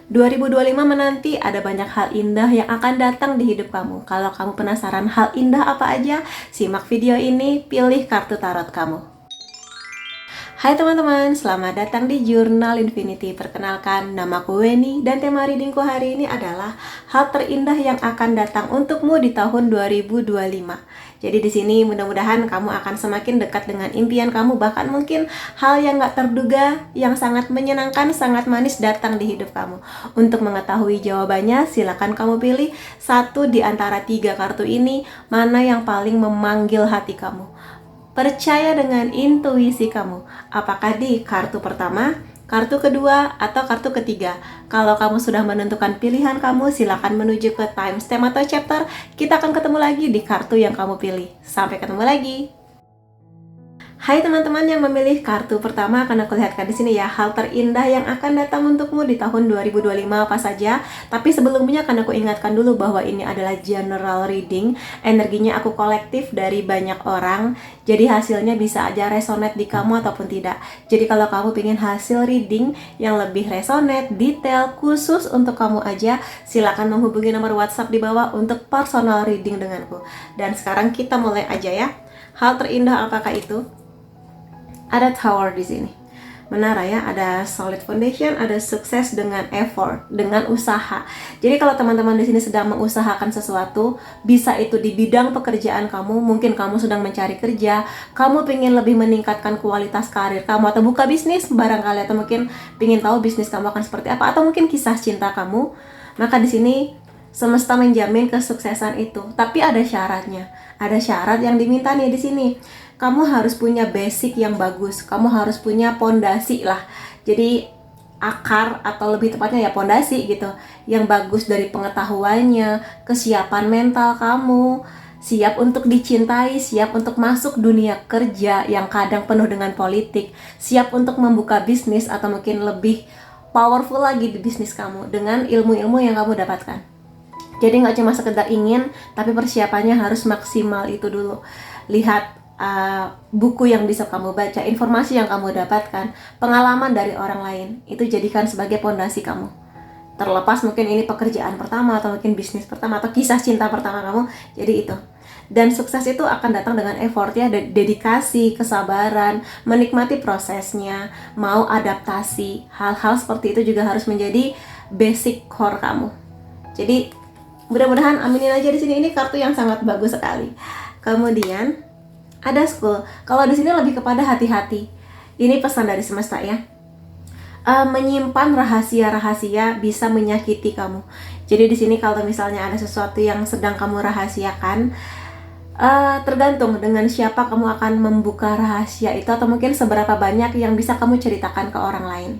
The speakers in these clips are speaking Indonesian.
2025 menanti ada banyak hal indah yang akan datang di hidup kamu. Kalau kamu penasaran hal indah apa aja, simak video ini, pilih kartu tarot kamu. Hai teman-teman, selamat datang di Jurnal Infinity. Perkenalkan, namaku Weni dan tema readingku hari ini adalah hal terindah yang akan datang untukmu di tahun 2025. Jadi di sini mudah-mudahan kamu akan semakin dekat dengan impian kamu, bahkan mungkin hal yang gak terduga, yang sangat menyenangkan, sangat manis datang di hidup kamu. Untuk mengetahui jawabannya, silakan kamu pilih satu di antara 3 kartu ini, mana yang paling memanggil hati kamu. Percaya dengan intuisi kamu. Apakah di kartu pertama, kartu kedua, atau kartu ketiga? Kalau kamu sudah menentukan pilihan kamu, silakan menuju ke timestamp atau chapter. Kita akan ketemu lagi di kartu yang kamu pilih. Sampai ketemu lagi. Hai teman-teman yang memilih kartu pertama, akan aku lihatkan di sini ya hal terindah yang akan datang untukmu di tahun 2025 apa saja. Tapi sebelumnya akan aku ingatkan dulu bahwa ini adalah general reading. Energinya aku kolektif dari banyak orang. Jadi hasilnya bisa aja resonate di kamu ataupun tidak. Jadi kalau kamu ingin hasil reading yang lebih resonate, detail, khusus untuk kamu aja, silakan menghubungi nomor WhatsApp di bawah untuk personal reading denganku. Dan sekarang kita mulai aja ya. Hal terindah apakah itu? Ada tower di sini. Menara ya, ada solid foundation, ada sukses dengan effort, dengan usaha. Jadi kalau teman-teman di sini sedang mengusahakan sesuatu, bisa itu di bidang pekerjaan kamu, mungkin kamu sedang mencari kerja, kamu pengen lebih meningkatkan kualitas karir kamu, atau buka bisnis barangkali, atau mungkin pengen tahu bisnis kamu akan seperti apa, atau mungkin kisah cinta kamu, maka di sini semesta menjamin kesuksesan itu. Tapi ada syaratnya. Ada syarat yang diminta nih di sini. Kamu harus punya basic yang bagus. Kamu harus punya pondasi lah. Jadi akar atau lebih tepatnya ya pondasi gitu. Yang bagus dari pengetahuannya, kesiapan mental kamu, siap untuk dicintai, siap untuk masuk dunia kerja yang kadang penuh dengan politik, siap untuk membuka bisnis atau mungkin lebih powerful lagi di bisnis kamu dengan ilmu-ilmu yang kamu dapatkan. Jadi nggak cuma sekedar ingin, tapi persiapannya harus maksimal itu dulu. Lihat buku yang bisa kamu baca, informasi yang kamu dapatkan, pengalaman dari orang lain, itu jadikan sebagai pondasi kamu. Terlepas mungkin ini pekerjaan pertama, atau mungkin bisnis pertama, atau kisah cinta pertama kamu, jadi itu. Dan sukses itu akan datang dengan effort ya, dedikasi, kesabaran, menikmati prosesnya, mau adaptasi. Hal-hal seperti itu juga harus menjadi basic core kamu. Jadi mudah-mudahan aminin aja di sini, ini kartu yang sangat bagus sekali. Kemudian ada school. Kalau di sini lebih kepada hati-hati. Ini pesan dari semesta ya. Menyimpan rahasia-rahasia bisa menyakiti kamu. Jadi di sini kalau misalnya ada sesuatu yang sedang kamu rahasiakan, tergantung dengan siapa kamu akan membuka rahasia itu, atau mungkin seberapa banyak yang bisa kamu ceritakan ke orang lain.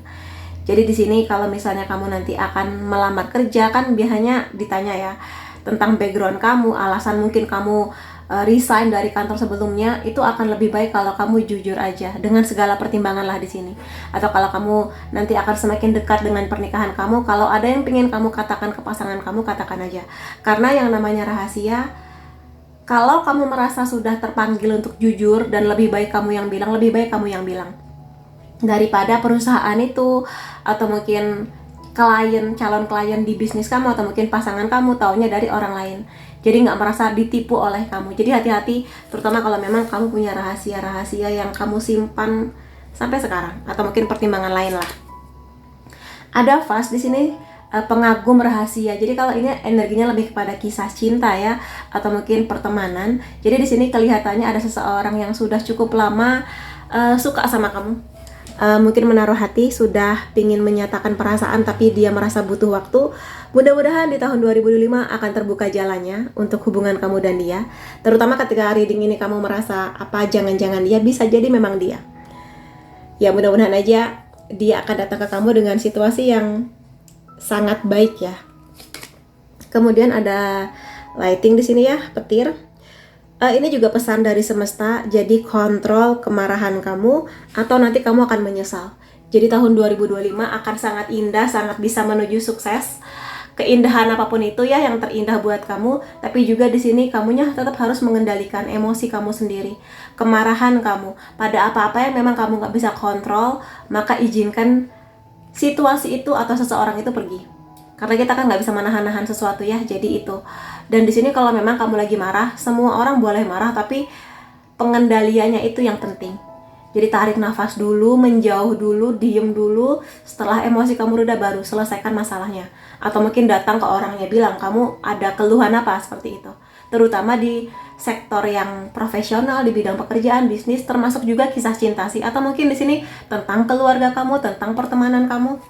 Jadi di sini kalau misalnya kamu nanti akan melamar kerja, kan biasanya ditanya ya tentang background kamu, alasan mungkin kamu resign dari kantor sebelumnya, itu akan lebih baik kalau kamu jujur aja dengan segala pertimbangan lah di sini. Atau kalau kamu nanti akan semakin dekat dengan pernikahan kamu, kalau ada yang pengen kamu katakan ke pasangan kamu, katakan aja. Karena yang namanya rahasia, kalau kamu merasa sudah terpanggil untuk jujur dan lebih baik kamu yang bilang, lebih baik kamu yang bilang. Daripada perusahaan itu atau mungkin calon klien di bisnis kamu, atau mungkin pasangan kamu taunya dari orang lain. Jadi nggak merasa ditipu oleh kamu. Jadi hati-hati, terutama kalau memang kamu punya rahasia-rahasia yang kamu simpan sampai sekarang, atau mungkin pertimbangan lain lah. Ada Vas di sini, pengagum rahasia. Jadi kalau ini energinya lebih kepada kisah cinta ya, atau mungkin pertemanan. Jadi di sini kelihatannya ada seseorang yang sudah cukup lama suka sama kamu. Mungkin menaruh hati, sudah ingin menyatakan perasaan, tapi dia merasa butuh waktu. Mudah-mudahan di tahun 2025 akan terbuka jalannya untuk hubungan kamu dan dia. Terutama ketika reading ini kamu merasa apa jangan-jangan dia, bisa jadi memang dia. Ya mudah-mudahan aja dia akan datang ke kamu dengan situasi yang sangat baik ya. Kemudian ada lighting di sini ya, petir. Ini juga pesan dari semesta, jadi kontrol kemarahan kamu atau nanti kamu akan menyesal. Jadi tahun 2025 akan sangat indah, sangat bisa menuju sukses. Keindahan apapun itu ya yang terindah buat kamu, tapi juga di sini kamunya tetap harus mengendalikan emosi kamu sendiri, kemarahan kamu pada apa-apa yang memang kamu nggak bisa kontrol, maka izinkan situasi itu atau seseorang itu pergi. Karena kita kan nggak bisa menahan-nahan sesuatu ya, jadi itu. Dan di sini kalau memang kamu lagi marah, semua orang boleh marah, tapi pengendaliannya itu yang penting. Jadi tarik nafas dulu, menjauh dulu, diem dulu. Setelah emosi kamu reda, baru selesaikan masalahnya. Atau mungkin datang ke orangnya, bilang kamu ada keluhan apa, seperti itu. Terutama di sektor yang profesional, di bidang pekerjaan, bisnis, termasuk juga kisah cinta sih. Atau mungkin di sini tentang keluarga kamu, tentang pertemanan kamu.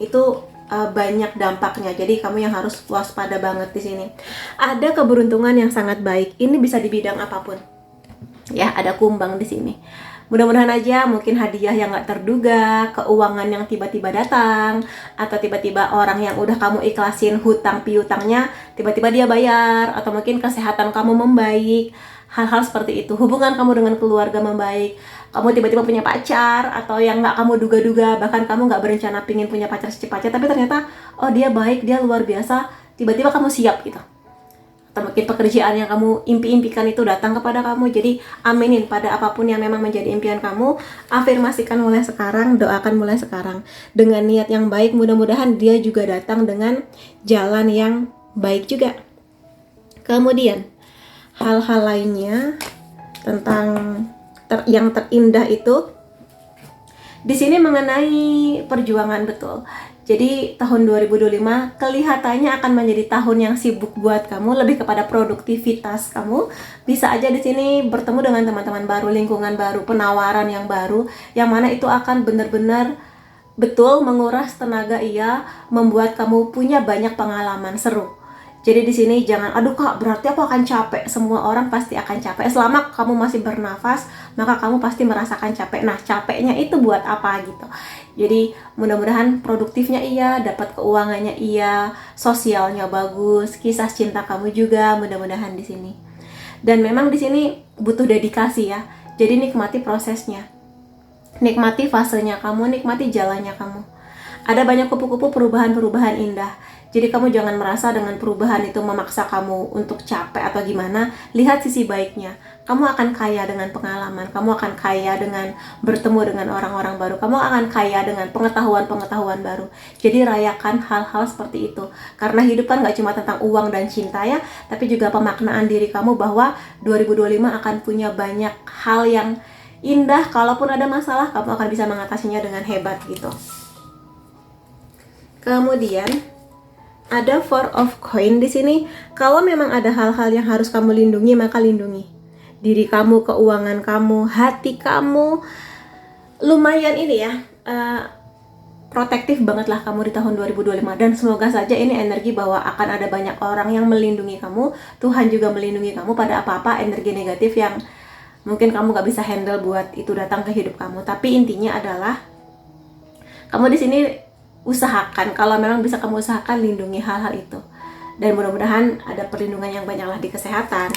Itu banyak dampaknya. Jadi kamu yang harus waspada banget di sini. Ada keberuntungan yang sangat baik. Ini bisa di bidang apapun. Ya, ada kumbang di sini. Mudah-mudahan aja mungkin hadiah yang gak terduga, keuangan yang tiba-tiba datang, atau tiba-tiba orang yang udah kamu ikhlasin hutang piutangnya, tiba-tiba dia bayar, atau mungkin kesehatan kamu membaik, hal-hal seperti itu. Hubungan kamu dengan keluarga membaik, kamu tiba-tiba punya pacar, atau yang gak kamu duga-duga, bahkan kamu gak berencana pingin punya pacar secepatnya, tapi ternyata, oh dia baik, dia luar biasa, tiba-tiba kamu siap gitu. Atau mungkin pekerjaan yang kamu impi-impikan itu datang kepada kamu. Jadi aminin pada apapun yang memang menjadi impian kamu. Afirmasikan mulai sekarang, doakan mulai sekarang dengan niat yang baik. Mudah-mudahan dia juga datang dengan jalan yang baik juga. Kemudian hal-hal lainnya tentang yang terindah itu di sini mengenai perjuangan, betul. Jadi tahun 2025 kelihatannya akan menjadi tahun yang sibuk buat kamu, lebih kepada produktivitas kamu. Bisa aja di sini bertemu dengan teman-teman baru, lingkungan baru, penawaran yang baru, yang mana itu akan benar-benar betul menguras tenaga, membuat kamu punya banyak pengalaman seru. Jadi di sini jangan, aduh kak, berarti aku akan capek. Semua orang pasti akan capek. Selama kamu masih bernafas, maka kamu pasti merasakan capek. Nah, capeknya itu buat apa gitu. Jadi mudah-mudahan produktifnya dapat keuangannya sosialnya bagus, kisah cinta kamu juga mudah-mudahan di sini. Dan memang di sini butuh dedikasi ya. Jadi nikmati prosesnya. Nikmati fasenya kamu, nikmati jalannya kamu. Ada banyak kupu-kupu perubahan-perubahan indah. Jadi kamu jangan merasa dengan perubahan itu memaksa kamu untuk capek atau gimana. Lihat sisi baiknya. Kamu akan kaya dengan pengalaman. Kamu akan kaya dengan bertemu dengan orang-orang baru. Kamu akan kaya dengan pengetahuan-pengetahuan baru. Jadi rayakan hal-hal seperti itu. Karena hidup kan gak cuma tentang uang dan cinta ya, tapi juga pemaknaan diri kamu bahwa 2025 akan punya banyak hal yang indah. Kalaupun ada masalah, kamu akan bisa mengatasinya dengan hebat gitu. Kemudian ada Four of Coin di sini. Kalau memang ada hal-hal yang harus kamu lindungi, maka lindungi diri kamu, keuangan kamu, hati kamu. Lumayan ini ya, protektif banget lah kamu di tahun 2025. Dan semoga saja ini energi bahwa akan ada banyak orang yang melindungi kamu. Tuhan juga melindungi kamu pada apa-apa energi negatif yang mungkin kamu gak bisa handle buat itu datang ke hidup kamu. Tapi intinya adalah kamu di sini usahakan, kalau memang bisa kamu usahakan, lindungi hal-hal itu. Dan mudah-mudahan ada perlindungan yang banyak lah di kesehatan.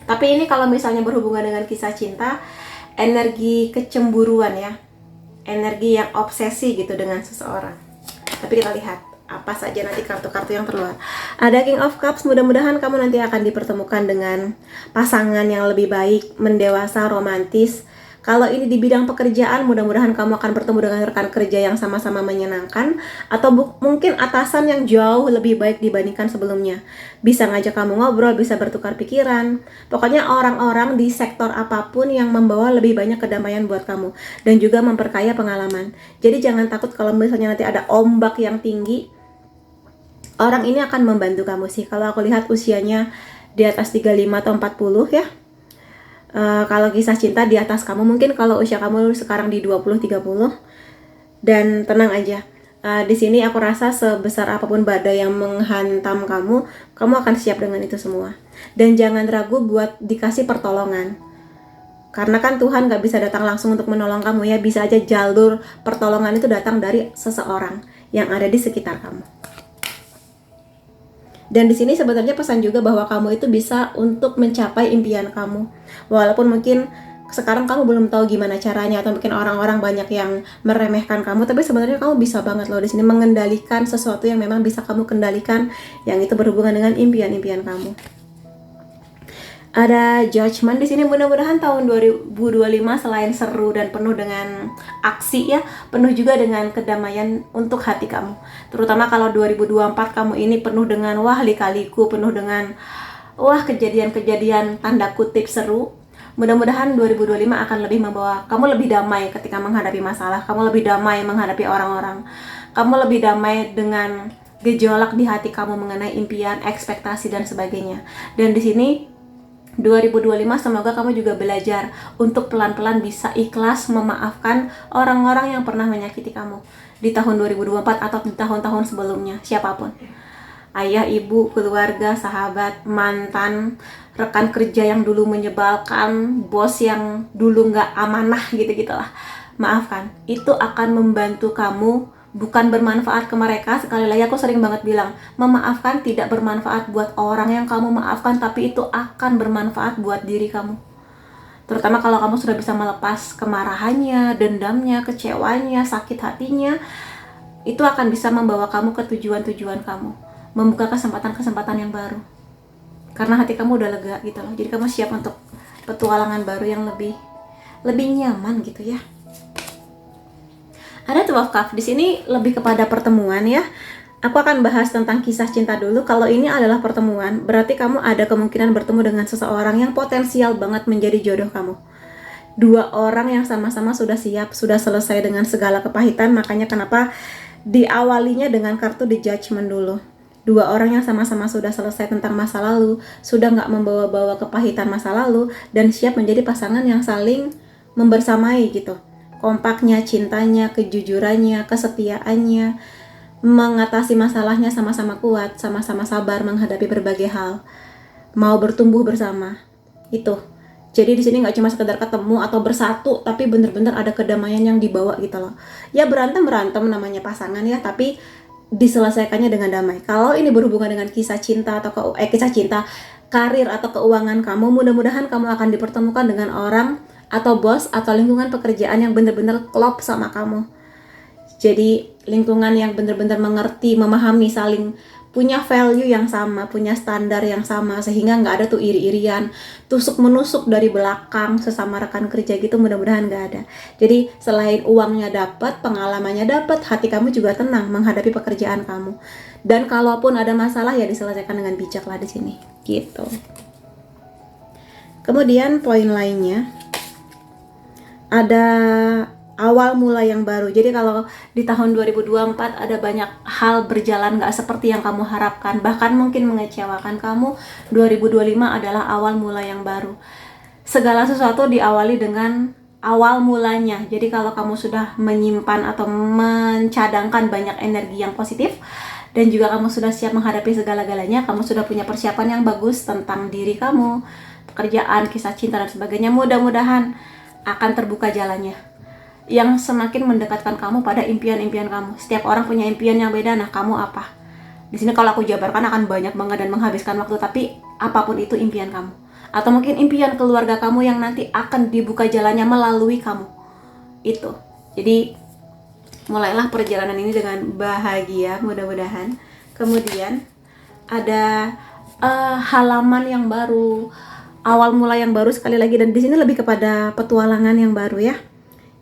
Tapi ini kalau misalnya berhubungan dengan kisah cinta, energi kecemburuan ya, energi yang obsesi gitu dengan seseorang. Tapi kita lihat apa saja nanti kartu-kartu yang keluar. Ada King of Cups, mudah-mudahan kamu nanti akan dipertemukan dengan pasangan yang lebih baik, mendewasa, romantis. Kalau ini di bidang pekerjaan, mudah-mudahan kamu akan bertemu dengan rekan kerja yang sama-sama menyenangkan, atau mungkin atasan yang jauh lebih baik dibandingkan sebelumnya. Bisa ngajak kamu ngobrol, bisa bertukar pikiran. Pokoknya orang-orang di sektor apapun yang membawa lebih banyak kedamaian buat kamu, dan juga memperkaya pengalaman. Jadi jangan takut kalau misalnya nanti ada ombak yang tinggi. Orang ini akan membantu kamu sih. Kalau aku lihat usianya di atas 35 atau 40 ya. Kalau kisah cinta di atas kamu, mungkin kalau usia kamu sekarang di 20-30. Dan tenang aja, di sini aku rasa sebesar apapun badai yang menghantam kamu, kamu akan siap dengan itu semua. Dan jangan ragu buat dikasih pertolongan, karena kan Tuhan gak bisa datang langsung untuk menolong kamu ya. Bisa aja jalur pertolongan itu datang dari seseorang yang ada di sekitar kamu. Dan di sini sebenarnya pesan juga bahwa kamu itu bisa untuk mencapai impian kamu. Walaupun mungkin sekarang kamu belum tahu gimana caranya, atau mungkin orang-orang banyak yang meremehkan kamu, tapi sebenarnya kamu bisa banget loh di sini mengendalikan sesuatu yang memang bisa kamu kendalikan, yang itu berhubungan dengan impian-impian kamu. Ada judgment di sini. Mudah-mudahan tahun 2025 selain seru dan penuh dengan aksi ya, penuh juga dengan kedamaian untuk hati kamu. Terutama kalau 2024 kamu ini penuh dengan wah lika-liku, penuh dengan wah kejadian-kejadian tanda kutip seru. Mudah-mudahan 2025 akan lebih membawa kamu lebih damai ketika menghadapi masalah, kamu lebih damai menghadapi orang-orang, kamu lebih damai dengan gejolak di hati kamu mengenai impian, ekspektasi dan sebagainya. Dan di sini 2025 semoga kamu juga belajar untuk pelan-pelan bisa ikhlas memaafkan orang-orang yang pernah menyakiti kamu di tahun 2024 atau di tahun-tahun sebelumnya, siapapun. Ayah, ibu, keluarga, sahabat, mantan, rekan kerja yang dulu menyebalkan, bos yang dulu nggak amanah gitu-gitulah. Maafkan, itu akan membantu kamu, bukan bermanfaat ke mereka. Sekali lagi aku sering banget bilang, memaafkan tidak bermanfaat buat orang yang kamu maafkan, tapi itu akan bermanfaat buat diri kamu. Terutama kalau kamu sudah bisa melepas kemarahannya, dendamnya, kecewanya, sakit hatinya, itu akan bisa membawa kamu ke tujuan-tujuan kamu, membuka kesempatan-kesempatan yang baru. Karena hati kamu udah lega gitu loh. Jadi kamu siap untuk petualangan baru yang lebih nyaman gitu ya. Ada 12 Cup di sini lebih kepada pertemuan ya. Aku akan bahas tentang kisah cinta dulu. Kalau ini adalah pertemuan, berarti kamu ada kemungkinan bertemu dengan seseorang yang potensial banget menjadi jodoh kamu. Dua orang yang sama-sama sudah siap, sudah selesai dengan segala kepahitan. Makanya kenapa diawalinya dengan kartu The Judgment dulu. Dua orang yang sama-sama sudah selesai tentang masa lalu, sudah nggak membawa-bawa kepahitan masa lalu, dan siap menjadi pasangan yang saling membersamai gitu. Kompaknya, cintanya, kejujurannya, kesetiaannya, mengatasi masalahnya sama-sama kuat, sama-sama sabar menghadapi berbagai hal, mau bertumbuh bersama. Itu. Jadi di sini nggak cuma sekedar ketemu atau bersatu, tapi bener-bener ada kedamaian yang dibawa gitu loh. Ya berantem namanya pasangan ya, tapi diselesaikannya dengan damai. Kalau ini berhubungan dengan kisah cinta atau kisah cinta, karir atau keuangan kamu, mudah-mudahan kamu akan dipertemukan dengan orang atau bos atau lingkungan pekerjaan yang benar-benar klop sama kamu. Jadi lingkungan yang benar-benar mengerti, memahami, saling punya value yang sama, punya standar yang sama, sehingga nggak ada tuh iri-irian, tusuk-menusuk dari belakang sesama rekan kerja gitu. Mudah-mudahan nggak ada. Jadi selain uangnya dapat, pengalamannya dapat, hati kamu juga tenang menghadapi pekerjaan kamu. Dan kalaupun ada masalah ya diselesaikan dengan bijak lah di sini. Gitu. Kemudian poin lainnya, ada awal mula yang baru. Jadi kalau di tahun 2024 ada banyak hal berjalan gak seperti yang kamu harapkan, bahkan mungkin mengecewakan kamu, 2025 adalah awal mula yang baru. Segala sesuatu diawali dengan awal mulanya. Jadi kalau kamu sudah menyimpan atau mencadangkan banyak energi yang positif, dan juga kamu sudah siap menghadapi segala-galanya, kamu sudah punya persiapan yang bagus tentang diri kamu, pekerjaan, kisah cinta dan sebagainya, mudah-mudahan akan terbuka jalannya yang semakin mendekatkan kamu pada impian-impian kamu. Setiap orang punya impian yang beda. Nah, kamu apa? Di sini kalau aku jabarkan akan banyak banget dan menghabiskan waktu, tapi apapun itu impian kamu. Atau mungkin impian keluarga kamu yang nanti akan dibuka jalannya melalui kamu. Itu. Jadi mulailah perjalanan ini dengan bahagia, mudah-mudahan. Kemudian ada halaman yang baru, awal mula yang baru sekali lagi, dan di sini lebih kepada petualangan yang baru ya.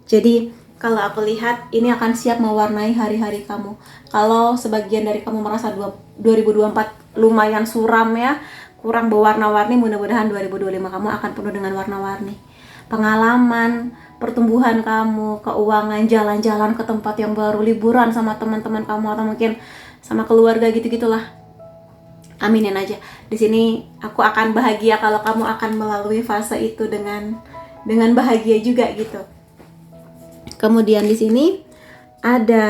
Jadi kalau aku lihat ini akan siap mewarnai hari-hari kamu. Kalau sebagian dari kamu merasa 2024 lumayan suram ya, kurang berwarna-warni, mudah-mudahan 2025 kamu akan penuh dengan warna-warni. Pengalaman, pertumbuhan kamu, keuangan, jalan-jalan ke tempat yang baru, liburan sama teman-teman kamu atau mungkin sama keluarga gitu-gitulah. Aminin aja. Di sini aku akan bahagia kalau kamu akan melalui fase itu dengan bahagia juga gitu. Kemudian di sini ada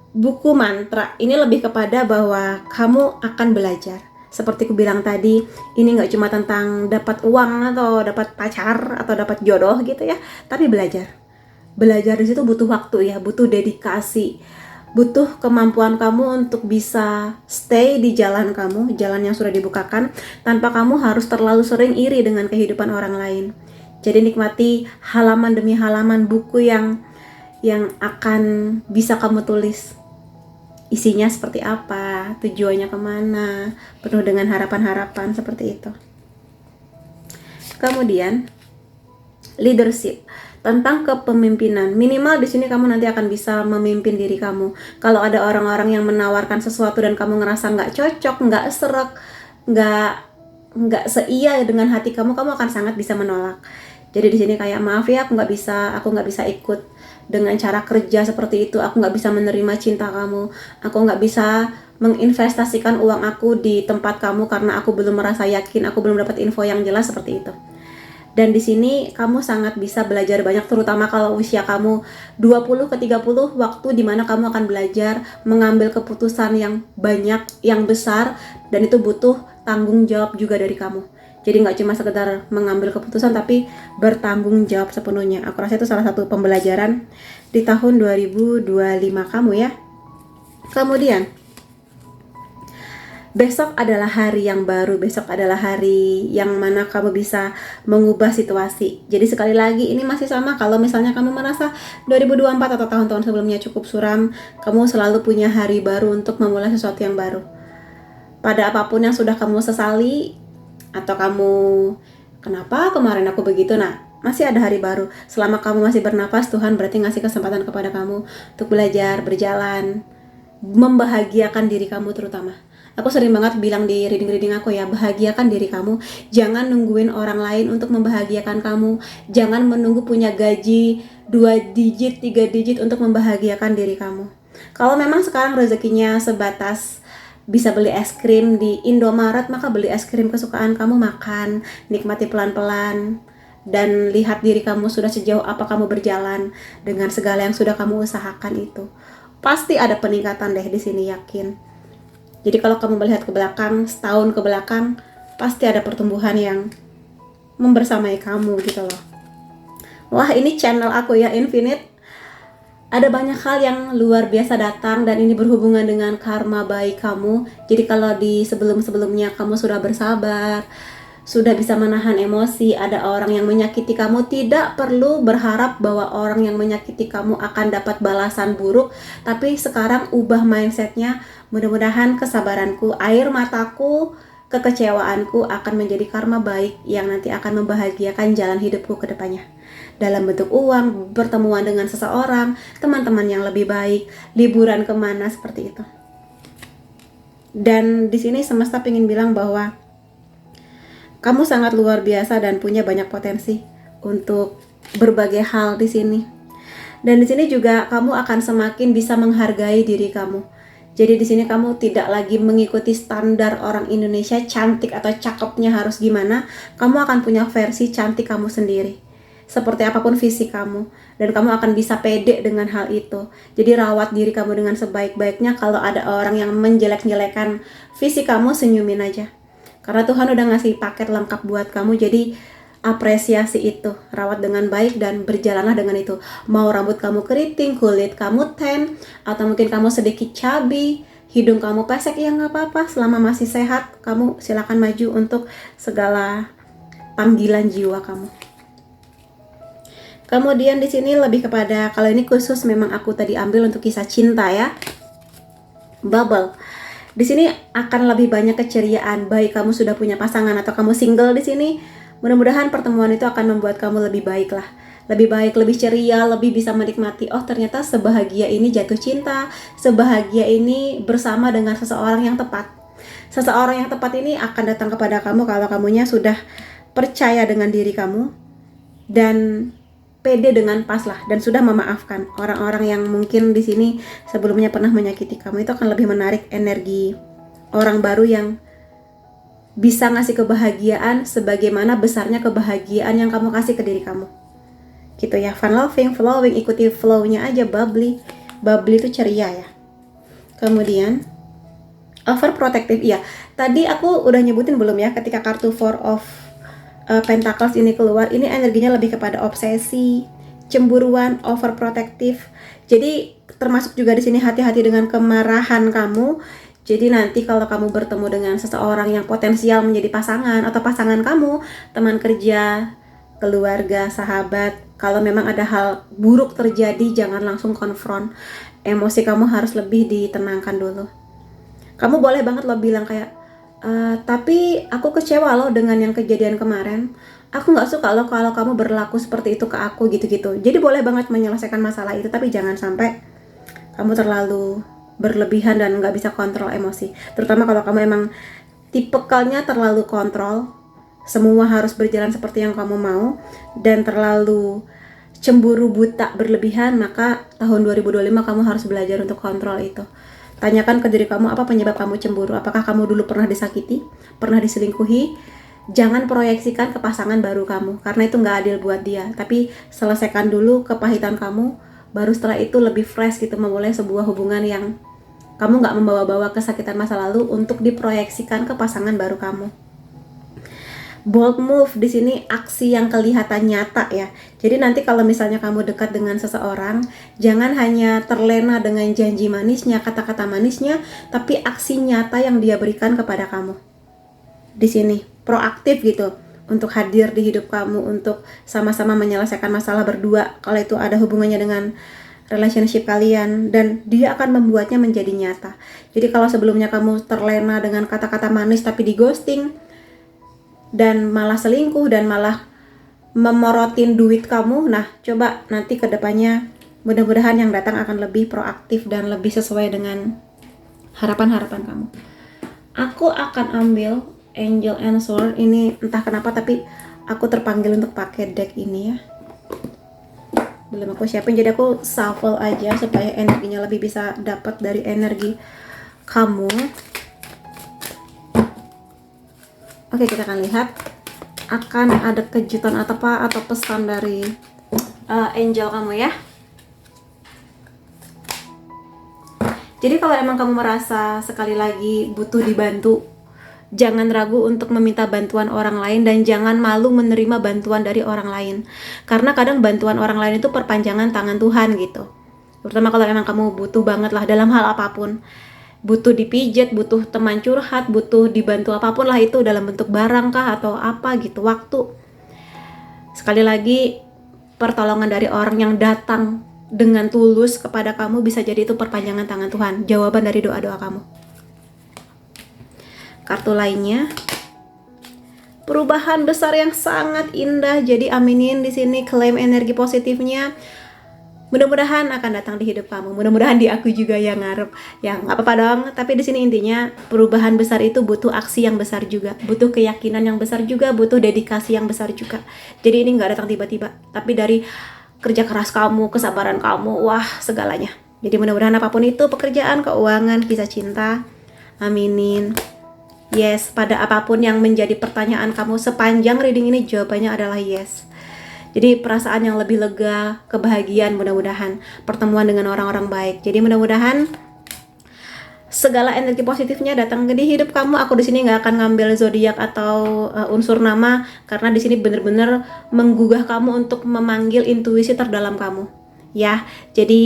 buku mantra. Ini lebih kepada bahwa kamu akan belajar. Seperti aku bilang tadi, ini nggak cuma tentang dapat uang atau dapat pacar atau dapat jodoh gitu ya, tapi belajar. Belajar di situ butuh waktu ya, butuh dedikasi, butuh kemampuan kamu untuk bisa stay di jalan kamu, jalan yang sudah dibukakan, tanpa kamu harus terlalu sering iri dengan kehidupan orang lain. Jadi nikmati halaman demi halaman buku yang akan bisa kamu tulis. Isinya seperti apa, tujuannya kemana, penuh dengan harapan-harapan seperti itu. Kemudian leadership, tentang kepemimpinan. Minimal di sini kamu nanti akan bisa memimpin diri kamu. Kalau ada orang-orang yang menawarkan sesuatu dan kamu ngerasa nggak cocok, nggak serak, nggak seia dengan hati kamu, kamu akan sangat bisa menolak. Jadi di sini kayak, maaf ya, aku nggak bisa ikut dengan cara kerja seperti itu. Aku nggak bisa menerima cinta kamu. Aku nggak bisa menginvestasikan uang aku di tempat kamu karena aku belum merasa yakin, aku belum dapat info yang jelas seperti itu. Dan di sini kamu sangat bisa belajar banyak, terutama kalau usia kamu 20 ke 30, waktu dimana kamu akan belajar mengambil keputusan yang banyak, yang besar, dan itu butuh tanggung jawab juga dari kamu. Jadi nggak cuma sekedar mengambil keputusan, tapi bertanggung jawab sepenuhnya. Aku rasa itu salah satu pembelajaran di tahun 2025 kamu ya. Kemudian besok adalah hari yang baru, besok adalah hari yang mana kamu bisa mengubah situasi. Jadi sekali lagi ini masih sama, kalau misalnya kamu merasa 2024 atau tahun-tahun sebelumnya cukup suram, kamu selalu punya hari baru untuk memulai sesuatu yang baru. Pada apapun yang sudah kamu sesali, atau kamu, kenapa kemarin aku begitu, nah masih ada hari baru. Selama kamu masih bernapas, Tuhan berarti ngasih kesempatan kepada kamu untuk belajar, berjalan, membahagiakan diri kamu terutama. Aku sering banget bilang di reading aku ya, bahagiakan diri kamu. Jangan nungguin orang lain untuk membahagiakan kamu. Jangan menunggu punya gaji 2 digit, 3 digit untuk membahagiakan diri kamu. Kalau memang sekarang rezekinya sebatas bisa beli es krim di Indomaret, maka beli es krim kesukaan kamu, makan, nikmati pelan-pelan, dan lihat diri kamu sudah sejauh apa kamu berjalan dengan segala yang sudah kamu usahakan itu. Pasti ada peningkatan deh di sini, yakin. Jadi kalau kamu melihat ke belakang, setahun ke belakang, pasti ada pertumbuhan yang membersamai kamu gitu loh. Wah, ini channel aku ya, Infinite. Ada banyak hal yang luar biasa datang, dan ini berhubungan dengan karma baik kamu. Jadi kalau di sebelum-sebelumnya kamu sudah bersabar, sudah bisa menahan emosi, ada orang yang menyakiti kamu, tidak perlu berharap bahwa orang yang menyakiti kamu akan dapat balasan buruk. Tapi sekarang ubah mindsetnya. Mudah-mudahan kesabaranku, air mataku, kekecewaanku akan menjadi karma baik yang nanti akan membahagiakan jalan hidupku ke depannya. Dalam bentuk uang, pertemuan dengan seseorang, teman-teman yang lebih baik, liburan kemana, seperti itu. Dan di sini semesta ingin bilang bahwa kamu sangat luar biasa dan punya banyak potensi untuk berbagai hal di sini. Dan di sini juga kamu akan semakin bisa menghargai diri kamu. Jadi di sini kamu tidak lagi mengikuti standar orang Indonesia, cantik atau cakepnya harus gimana. Kamu akan punya versi cantik kamu sendiri. Seperti apapun fisik kamu, dan kamu akan bisa pede dengan hal itu. Jadi rawat diri kamu dengan sebaik-baiknya. Kalau ada orang yang menjelek-jelekan fisik kamu, senyumin aja. Karena Tuhan udah ngasih paket lengkap buat kamu, jadi apresiasi itu, rawat dengan baik dan berjalanlah dengan itu. Mau rambut kamu keriting, kulit kamu tan, atau mungkin kamu sedikit chubby, hidung kamu pesek, ya nggak apa-apa. Selama masih sehat, kamu silakan maju untuk segala panggilan jiwa kamu. Kemudian di sini lebih kepada, kalau ini khusus memang aku tadi ambil untuk kisah cinta ya, bubble. Di sini akan lebih banyak keceriaan, baik kamu sudah punya pasangan atau kamu single di sini. Mudah-mudahan pertemuan itu akan membuat kamu lebih baik lah. Lebih baik, lebih ceria, lebih bisa menikmati. Oh, ternyata sebahagia ini jatuh cinta, sebahagia ini bersama dengan seseorang yang tepat. Seseorang yang tepat ini akan datang kepada kamu kalau kamunya sudah percaya dengan diri kamu dan pede dengan pas lah, dan sudah memaafkan orang-orang yang mungkin di sini sebelumnya pernah menyakiti kamu. Itu akan lebih menarik energi orang baru yang bisa ngasih kebahagiaan sebagaimana besarnya kebahagiaan yang kamu kasih ke diri kamu. Gitu ya, fun loving, flowing, ikuti flow-nya aja, bubbly. Bubbly itu ceria ya. Kemudian overprotective, iya. Tadi aku udah nyebutin belum ya, ketika kartu Four of Pentacles ini keluar, ini energinya lebih kepada obsesi, cemburuan, overprotective. Jadi termasuk juga di sini hati-hati dengan kemarahan kamu. Jadi nanti kalau kamu bertemu dengan seseorang yang potensial menjadi pasangan atau pasangan kamu, teman kerja, keluarga, sahabat, kalau memang ada hal buruk terjadi, jangan langsung konfront. Emosi kamu harus lebih ditenangkan dulu. Kamu boleh banget lo bilang kayak, Tapi aku kecewa loh dengan yang kejadian kemarin. Aku nggak suka loh kalau kamu berlaku seperti itu ke aku gitu-gitu. Jadi boleh banget menyelesaikan masalah itu, tapi jangan sampai kamu terlalu berlebihan dan nggak bisa kontrol emosi. Terutama kalau kamu emang tipikalnya terlalu kontrol, semua harus berjalan seperti yang kamu mau, dan terlalu cemburu buta berlebihan, maka tahun 2025 kamu harus belajar untuk kontrol itu. Tanyakan ke diri kamu, apa penyebab kamu cemburu? Apakah kamu dulu pernah disakiti? Pernah diselingkuhi? Jangan proyeksikan ke pasangan baru kamu, karena itu nggak adil buat dia. Tapi selesaikan dulu kepahitan kamu, baru setelah itu lebih fresh gitu, memulai sebuah hubungan yang kamu nggak membawa-bawa kesakitan masa lalu untuk diproyeksikan ke pasangan baru kamu. Bold move di sini aksi yang kelihatan nyata ya. Jadi nanti kalau misalnya kamu dekat dengan seseorang, jangan hanya terlena dengan janji manisnya, kata-kata manisnya, tapi aksi nyata yang dia berikan kepada kamu. Di sini proaktif gitu untuk hadir di hidup kamu, untuk sama-sama menyelesaikan masalah berdua kalau itu ada hubungannya dengan relationship kalian, dan dia akan membuatnya menjadi nyata. Jadi kalau sebelumnya kamu terlena dengan kata-kata manis tapi di ghosting dan malah selingkuh dan malah memorotin duit kamu, nah coba nanti ke depannya mudah-mudahan yang datang akan lebih proaktif dan lebih sesuai dengan harapan-harapan kamu. Aku akan ambil Angel and Sword ini, entah kenapa tapi aku terpanggil untuk pakai deck ini ya. Belum aku siapin, jadi aku shuffle aja supaya energinya lebih bisa dapat dari energi kamu. Oke, kita akan lihat akan ada kejutan atau pesan dari angel kamu ya. Jadi kalau emang kamu merasa sekali lagi butuh dibantu, jangan ragu untuk meminta bantuan orang lain dan jangan malu menerima bantuan dari orang lain. Karena kadang bantuan orang lain itu perpanjangan tangan Tuhan gitu. Terutama kalau emang kamu butuh banget lah dalam hal apapun. Butuh dipijat, butuh teman curhat, butuh dibantu apapun lah itu, dalam bentuk barang kah atau apa gitu, waktu. Sekali lagi, pertolongan dari orang yang datang dengan tulus kepada kamu bisa jadi itu perpanjangan tangan Tuhan, jawaban dari doa-doa kamu. Kartu lainnya, perubahan besar yang sangat indah, jadi aminin di sini, klaim energi positifnya. Mudah-mudahan akan datang di hidup kamu. Mudah-mudahan di aku juga yang ngarep. Ya nggak apa-apa dong. Tapi di sini intinya perubahan besar itu butuh aksi yang besar juga, butuh keyakinan yang besar juga, butuh dedikasi yang besar juga. Jadi ini nggak datang tiba-tiba, tapi dari kerja keras kamu, kesabaran kamu, wah segalanya. Jadi mudah-mudahan apapun itu, pekerjaan, keuangan, kisah cinta, aminin. Yes, pada apapun yang menjadi pertanyaan kamu sepanjang reading ini, jawabannya adalah yes. Jadi perasaan yang lebih lega, kebahagiaan, mudah-mudahan pertemuan dengan orang-orang baik. Jadi mudah-mudahan segala energi positifnya datang di hidup kamu. Aku di sini nggak akan ngambil zodiak atau unsur nama, karena di sini bener-bener menggugah kamu untuk memanggil intuisi terdalam kamu. Ya, jadi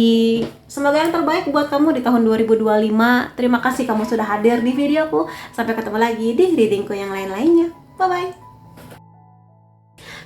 semoga yang terbaik buat kamu di tahun 2025. Terima kasih kamu sudah hadir di videoku. Sampai ketemu lagi di readingku yang lain-lainnya. Bye-bye.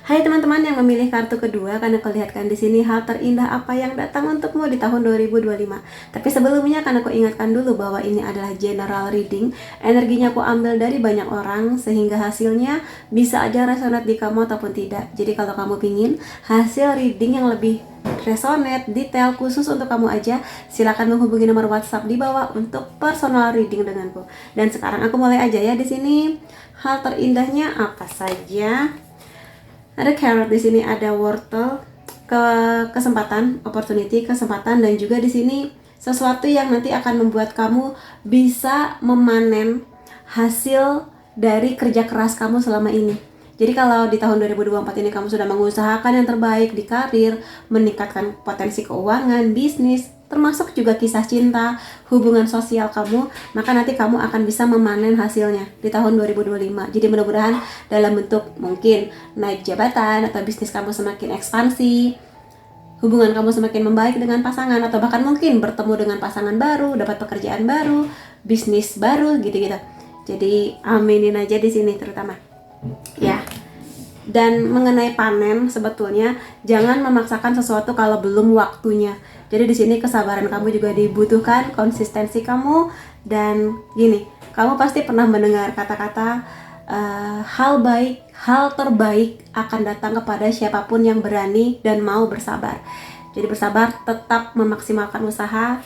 Hai teman-teman yang memilih kartu kedua, karena aku lihatkan di sini hal terindah apa yang datang untukmu di tahun 2025. Tapi sebelumnya karena aku ingatkan dulu bahwa ini adalah general reading. Energinya aku ambil dari banyak orang sehingga hasilnya bisa aja resonate di kamu ataupun tidak. Jadi kalau kamu pingin hasil reading yang lebih resonate, detail, khusus untuk kamu aja, silakan menghubungi nomor WhatsApp di bawah untuk personal reading denganku. Dan sekarang aku mulai aja ya di sini. Hal terindahnya apa saja? Ada carrot di sini, ada wortel, kesempatan, opportunity, kesempatan, dan juga di sini sesuatu yang nanti akan membuat kamu bisa memanen hasil dari kerja keras kamu selama ini. Jadi kalau di tahun 2024 ini kamu sudah mengusahakan yang terbaik di karir, meningkatkan potensi keuangan, bisnis, termasuk juga kisah cinta, hubungan sosial kamu, maka nanti kamu akan bisa memanen hasilnya di tahun 2025. Jadi mudah-mudahan dalam bentuk mungkin naik jabatan atau bisnis kamu semakin ekspansi, hubungan kamu semakin membaik dengan pasangan, atau bahkan mungkin bertemu dengan pasangan baru, dapat pekerjaan baru, bisnis baru, gitu-gitu. Jadi aminin aja di sini terutama. Ya. Dan mengenai panen, sebetulnya jangan memaksakan sesuatu kalau belum waktunya. Jadi di sini kesabaran kamu juga dibutuhkan, konsistensi kamu, dan gini, Kamu pasti pernah mendengar kata-kata hal terbaik akan datang kepada siapapun yang berani dan mau bersabar. Jadi bersabar, tetap memaksimalkan usaha,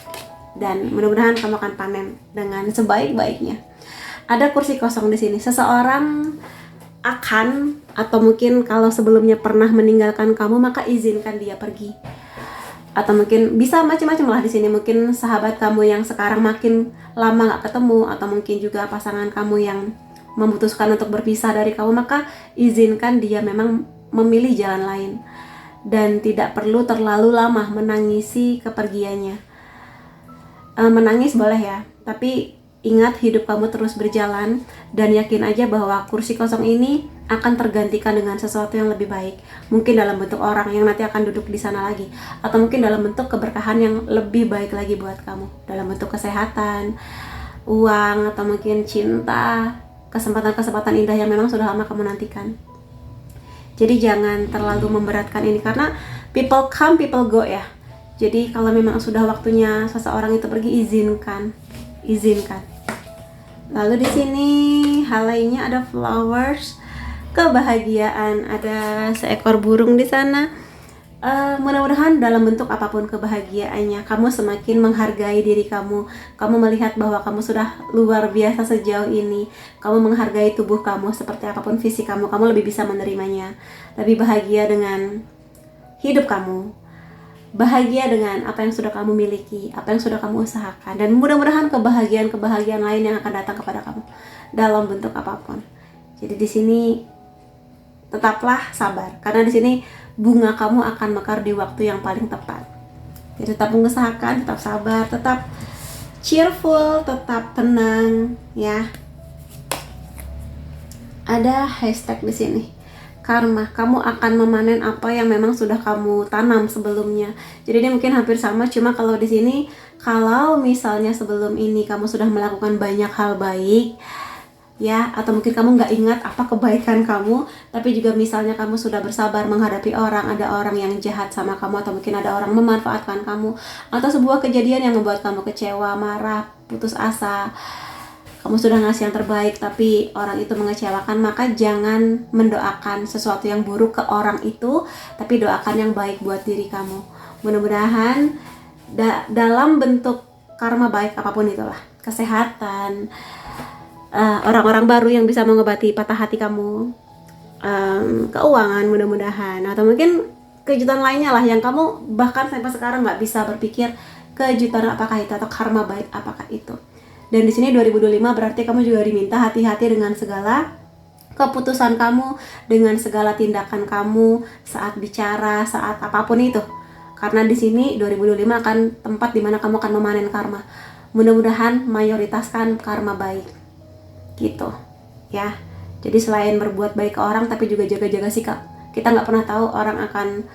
dan mudah-mudahan kamu akan panen dengan sebaik-baiknya. Ada kursi kosong di sini. Seseorang akan, atau mungkin kalau sebelumnya pernah meninggalkan kamu, maka izinkan dia pergi. Atau mungkin bisa macam-macam lah di sini. Mungkin sahabat kamu yang sekarang makin lama nggak ketemu, atau mungkin juga pasangan kamu yang memutuskan untuk berpisah dari kamu, maka izinkan dia memang memilih jalan lain. Dan tidak perlu terlalu lama menangisi kepergiannya. Menangis boleh ya, tapi ingat hidup kamu terus berjalan, dan yakin aja bahwa kursi kosong ini akan tergantikan dengan sesuatu yang lebih baik. Mungkin dalam bentuk orang yang nanti akan duduk di sana lagi, atau mungkin dalam bentuk keberkahan yang lebih baik lagi buat kamu, dalam bentuk kesehatan, uang, atau mungkin cinta, kesempatan-kesempatan indah yang memang sudah lama kamu nantikan. Jadi jangan terlalu memberatkan ini, karena people come, people go ya. Jadi kalau memang sudah waktunya seseorang itu pergi, izinkan. Lalu di sini hal lainnya ada flowers, kebahagiaan, ada seekor burung di sana. Mudah-mudahan dalam bentuk apapun kebahagiaannya, kamu semakin menghargai diri kamu. Kamu melihat bahwa kamu sudah luar biasa sejauh ini. Kamu menghargai tubuh kamu, seperti apapun fisik kamu lebih bisa menerimanya. Lebih bahagia dengan hidup kamu, bahagia dengan apa yang sudah kamu miliki, apa yang sudah kamu usahakan, dan mudah-mudahan kebahagiaan lain yang akan datang kepada kamu dalam bentuk apapun. Jadi di sini tetaplah sabar, karena di sini bunga kamu akan mekar di waktu yang paling tepat. Jadi tetap mengusahakan, tetap sabar, tetap cheerful, tetap tenang ya. Ada hashtag di sini. Karma, kamu akan memanen apa yang memang sudah kamu tanam sebelumnya. Jadi ini mungkin hampir sama, cuma kalau di sini, kalau misalnya sebelum ini kamu sudah melakukan banyak hal baik ya, atau mungkin kamu nggak ingat apa kebaikan kamu, tapi juga misalnya kamu sudah bersabar menghadapi orang, ada orang yang jahat sama kamu, atau mungkin ada orang memanfaatkan kamu, atau sebuah kejadian yang membuat kamu kecewa, marah, putus asa, kamu sudah ngasih yang terbaik tapi orang itu mengecewakan, maka jangan mendoakan sesuatu yang buruk ke orang itu, tapi doakan yang baik buat diri kamu. Mudah-mudahan dalam bentuk karma baik apapun itulah, kesehatan, orang-orang baru yang bisa mengobati patah hati kamu, keuangan mudah-mudahan, atau mungkin kejutan lainnya lah yang kamu bahkan sampai sekarang nggak bisa berpikir kejutan apakah itu, atau karma baik apakah itu. Dan di sini 2025 berarti kamu juga diminta hati-hati dengan segala keputusan kamu, dengan segala tindakan kamu saat bicara, saat apapun itu. Karena di sini 2025 akan tempat dimana kamu akan memanen karma. Mudah-mudahan mayoritaskan karma baik. Gitu ya. Jadi selain berbuat baik ke orang, tapi juga jaga-jaga sikap. Kita nggak pernah tahu orang akan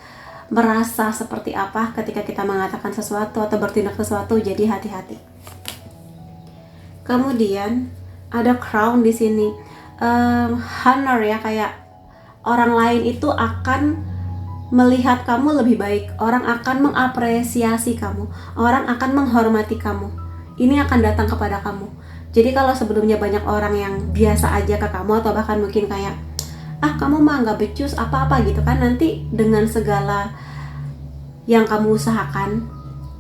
merasa seperti apa ketika kita mengatakan sesuatu atau bertindak sesuatu, jadi hati-hati. Kemudian ada crown di sini, honor ya, kayak orang lain itu akan melihat kamu lebih baik, orang akan mengapresiasi kamu, orang akan menghormati kamu. Ini akan datang kepada kamu. Jadi kalau sebelumnya banyak orang yang biasa aja ke kamu, atau bahkan mungkin kayak kamu mah nggak becus apa-apa gitu kan, nanti dengan segala yang kamu usahakan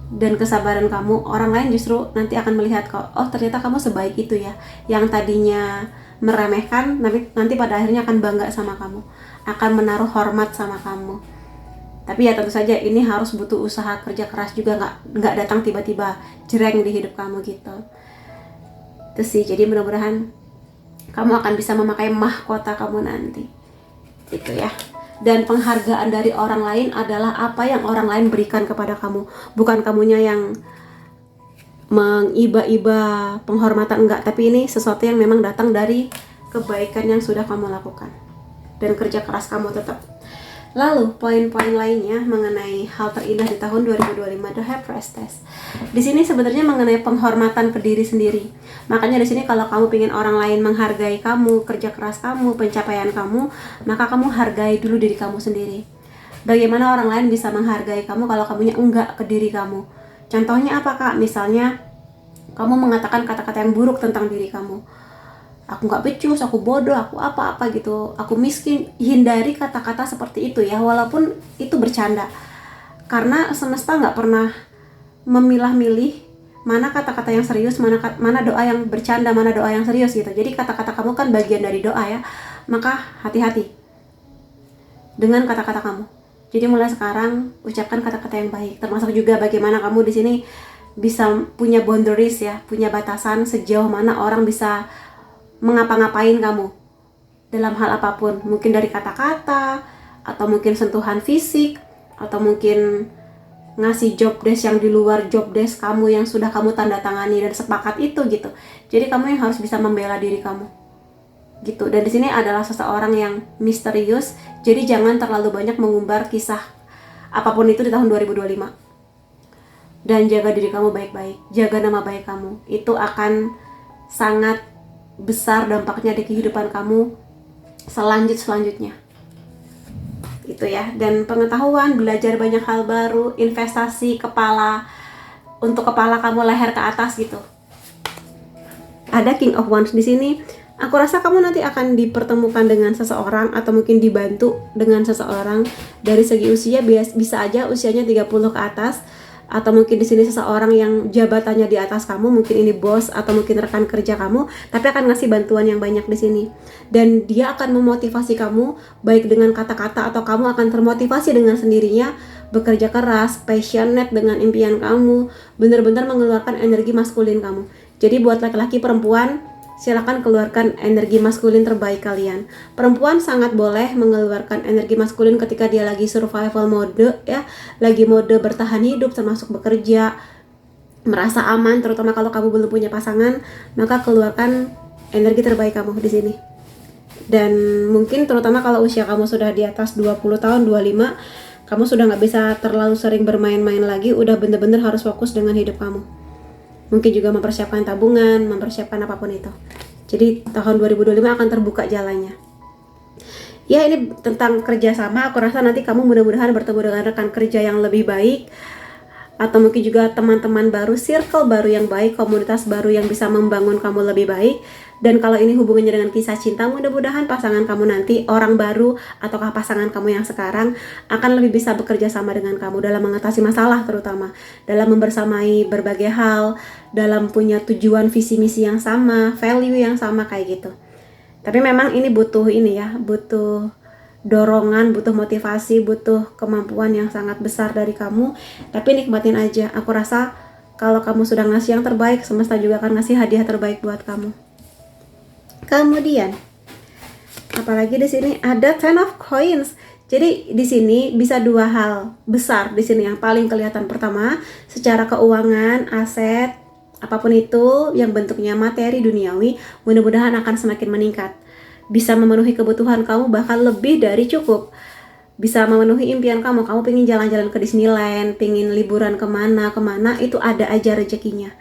dan kesabaran kamu, orang lain justru nanti akan melihat kok, oh ternyata kamu sebaik itu ya. Yang tadinya meremehkan, nanti pada akhirnya akan bangga sama kamu, akan menaruh hormat sama kamu. Tapi ya tentu saja ini harus butuh usaha, kerja keras juga, nggak datang tiba-tiba jreng di hidup kamu gitu. Itu sih, jadi mudah-mudahan kamu akan bisa memakai mahkota kamu nanti gitu ya. Dan penghargaan dari orang lain adalah apa yang orang lain berikan kepada kamu, bukan kamunya yang mengiba-iba penghormatan, enggak, tapi ini sesuatu yang memang datang dari kebaikan yang sudah kamu lakukan dan kerja keras kamu tetap. Lalu poin-poin lainnya mengenai hal terindah di tahun 2025, The High Priestess. Di sini sebenarnya mengenai penghormatan ke diri sendiri. Makanya di sini kalau kamu ingin orang lain menghargai kamu, kerja keras kamu, pencapaian kamu, maka kamu hargai dulu diri kamu sendiri. Bagaimana orang lain bisa menghargai kamu kalau kamunya enggak ke diri kamu? Contohnya apa Kak? Misalnya kamu mengatakan kata-kata yang buruk tentang diri kamu. Aku nggak becus, aku bodoh, aku apa-apa gitu, aku miskin. Hindari kata-kata seperti itu ya, walaupun itu bercanda. Karena semesta nggak pernah memilah-milih mana kata-kata yang serius, mana doa yang bercanda, mana doa yang serius gitu. Jadi kata-kata kamu kan bagian dari doa ya. Maka hati-hati dengan kata-kata kamu. Jadi mulai sekarang ucapkan kata-kata yang baik. Termasuk juga bagaimana kamu di sini bisa punya boundaries ya, punya batasan sejauh mana orang bisa mengapa-ngapain kamu dalam hal apapun, mungkin dari kata-kata atau mungkin sentuhan fisik atau mungkin ngasih job desk yang di luar job desk kamu yang sudah kamu tanda tangani dan sepakat itu gitu. Jadi kamu yang harus bisa membela diri kamu gitu. Dan di sini adalah seseorang yang misterius, jadi jangan terlalu banyak mengumbar kisah apapun itu di tahun 2025. Dan jaga diri kamu baik-baik, jaga nama baik kamu. Itu akan sangat besar dampaknya di kehidupan kamu selanjutnya itu ya. Dan pengetahuan, belajar banyak hal baru, investasi kepala, untuk kepala kamu leher ke atas gitu. Ada King of Wands di sini. Aku rasa kamu nanti akan dipertemukan dengan seseorang atau mungkin dibantu dengan seseorang. Dari segi usia bisa aja usianya 30 ke atas, atau mungkin di sini seseorang yang jabatannya di atas kamu, mungkin ini bos atau mungkin rekan kerja kamu, tapi akan ngasih bantuan yang banyak di sini. Dan dia akan memotivasi kamu baik dengan kata-kata atau kamu akan termotivasi dengan sendirinya bekerja keras, passionate dengan impian kamu, benar-benar mengeluarkan energi maskulin kamu. Jadi buat laki-laki perempuan, silakan keluarkan energi maskulin terbaik kalian. Perempuan sangat boleh mengeluarkan energi maskulin ketika dia lagi survival mode ya, lagi mode bertahan hidup termasuk bekerja, merasa aman, terutama kalau kamu belum punya pasangan, maka keluarkan energi terbaik kamu di sini. Dan mungkin terutama kalau usia kamu sudah di atas 20 tahun, 25, kamu sudah nggak bisa terlalu sering bermain-main lagi, udah bener-bener harus fokus dengan hidup kamu. Mungkin juga mempersiapkan tabungan, mempersiapkan apapun itu. Jadi tahun 2025 akan terbuka jalannya. Ya, ini tentang kerjasama. Aku rasa nanti kamu mudah-mudahan bertemu dengan rekan kerja yang lebih baik, atau mungkin juga teman-teman baru, circle baru yang baik, komunitas baru yang bisa membangun kamu lebih baik. Dan kalau ini hubungannya dengan kisah cinta, mudah-mudahan pasangan kamu nanti, orang baru ataukah pasangan kamu yang sekarang, akan lebih bisa bekerja sama dengan kamu dalam mengatasi masalah, terutama dalam membersamai berbagai hal, dalam punya tujuan visi misi yang sama, value yang sama kayak gitu. Tapi memang ini butuh butuh dorongan, butuh motivasi, butuh kemampuan yang sangat besar dari kamu. Tapi nikmatin aja. Aku rasa kalau kamu sudah ngasih yang terbaik, semesta juga akan ngasih hadiah terbaik buat kamu. Kemudian, apalagi di sini ada Ten of Coins. Jadi di sini bisa dua hal besar di sini yang paling kelihatan. Pertama, secara keuangan, aset, apapun itu yang bentuknya materi duniawi, mudah-mudahan akan semakin meningkat. Bisa memenuhi kebutuhan kamu bahkan lebih dari cukup. Bisa memenuhi impian kamu. Kamu pengen jalan-jalan ke Disneyland, pengen liburan kemana, itu ada aja rezekinya.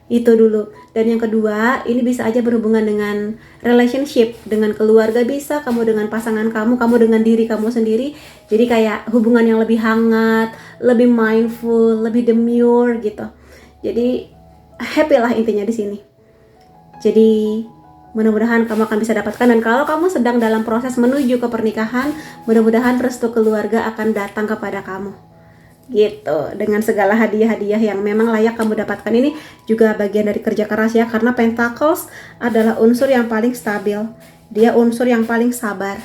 Itu dulu. Dan yang kedua, ini bisa aja berhubungan dengan relationship, dengan keluarga bisa, kamu dengan pasangan kamu dengan diri kamu sendiri. Jadi kayak hubungan yang lebih hangat, lebih mindful, lebih demure gitu. Jadi happy lah intinya di sini. Jadi mudah-mudahan kamu akan bisa dapatkan. Dan kalau kamu sedang dalam proses menuju ke pernikahan, mudah-mudahan restu keluarga akan datang kepada kamu gitu, dengan segala hadiah-hadiah yang memang layak kamu dapatkan. Ini juga bagian dari kerja keras ya, karena Pentacles adalah unsur yang paling stabil, dia unsur yang paling sabar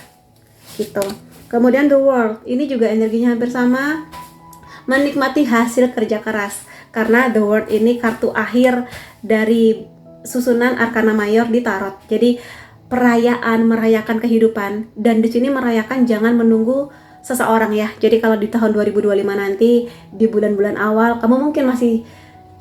gitu. Kemudian The World, ini juga energinya hampir sama, menikmati hasil kerja keras, karena The World ini kartu akhir dari susunan Arkana Mayor di Tarot. Jadi perayaan, merayakan kehidupan, dan di sini merayakan jangan menunggu seseorang ya. Jadi kalau di tahun 2025 nanti di bulan-bulan awal kamu mungkin masih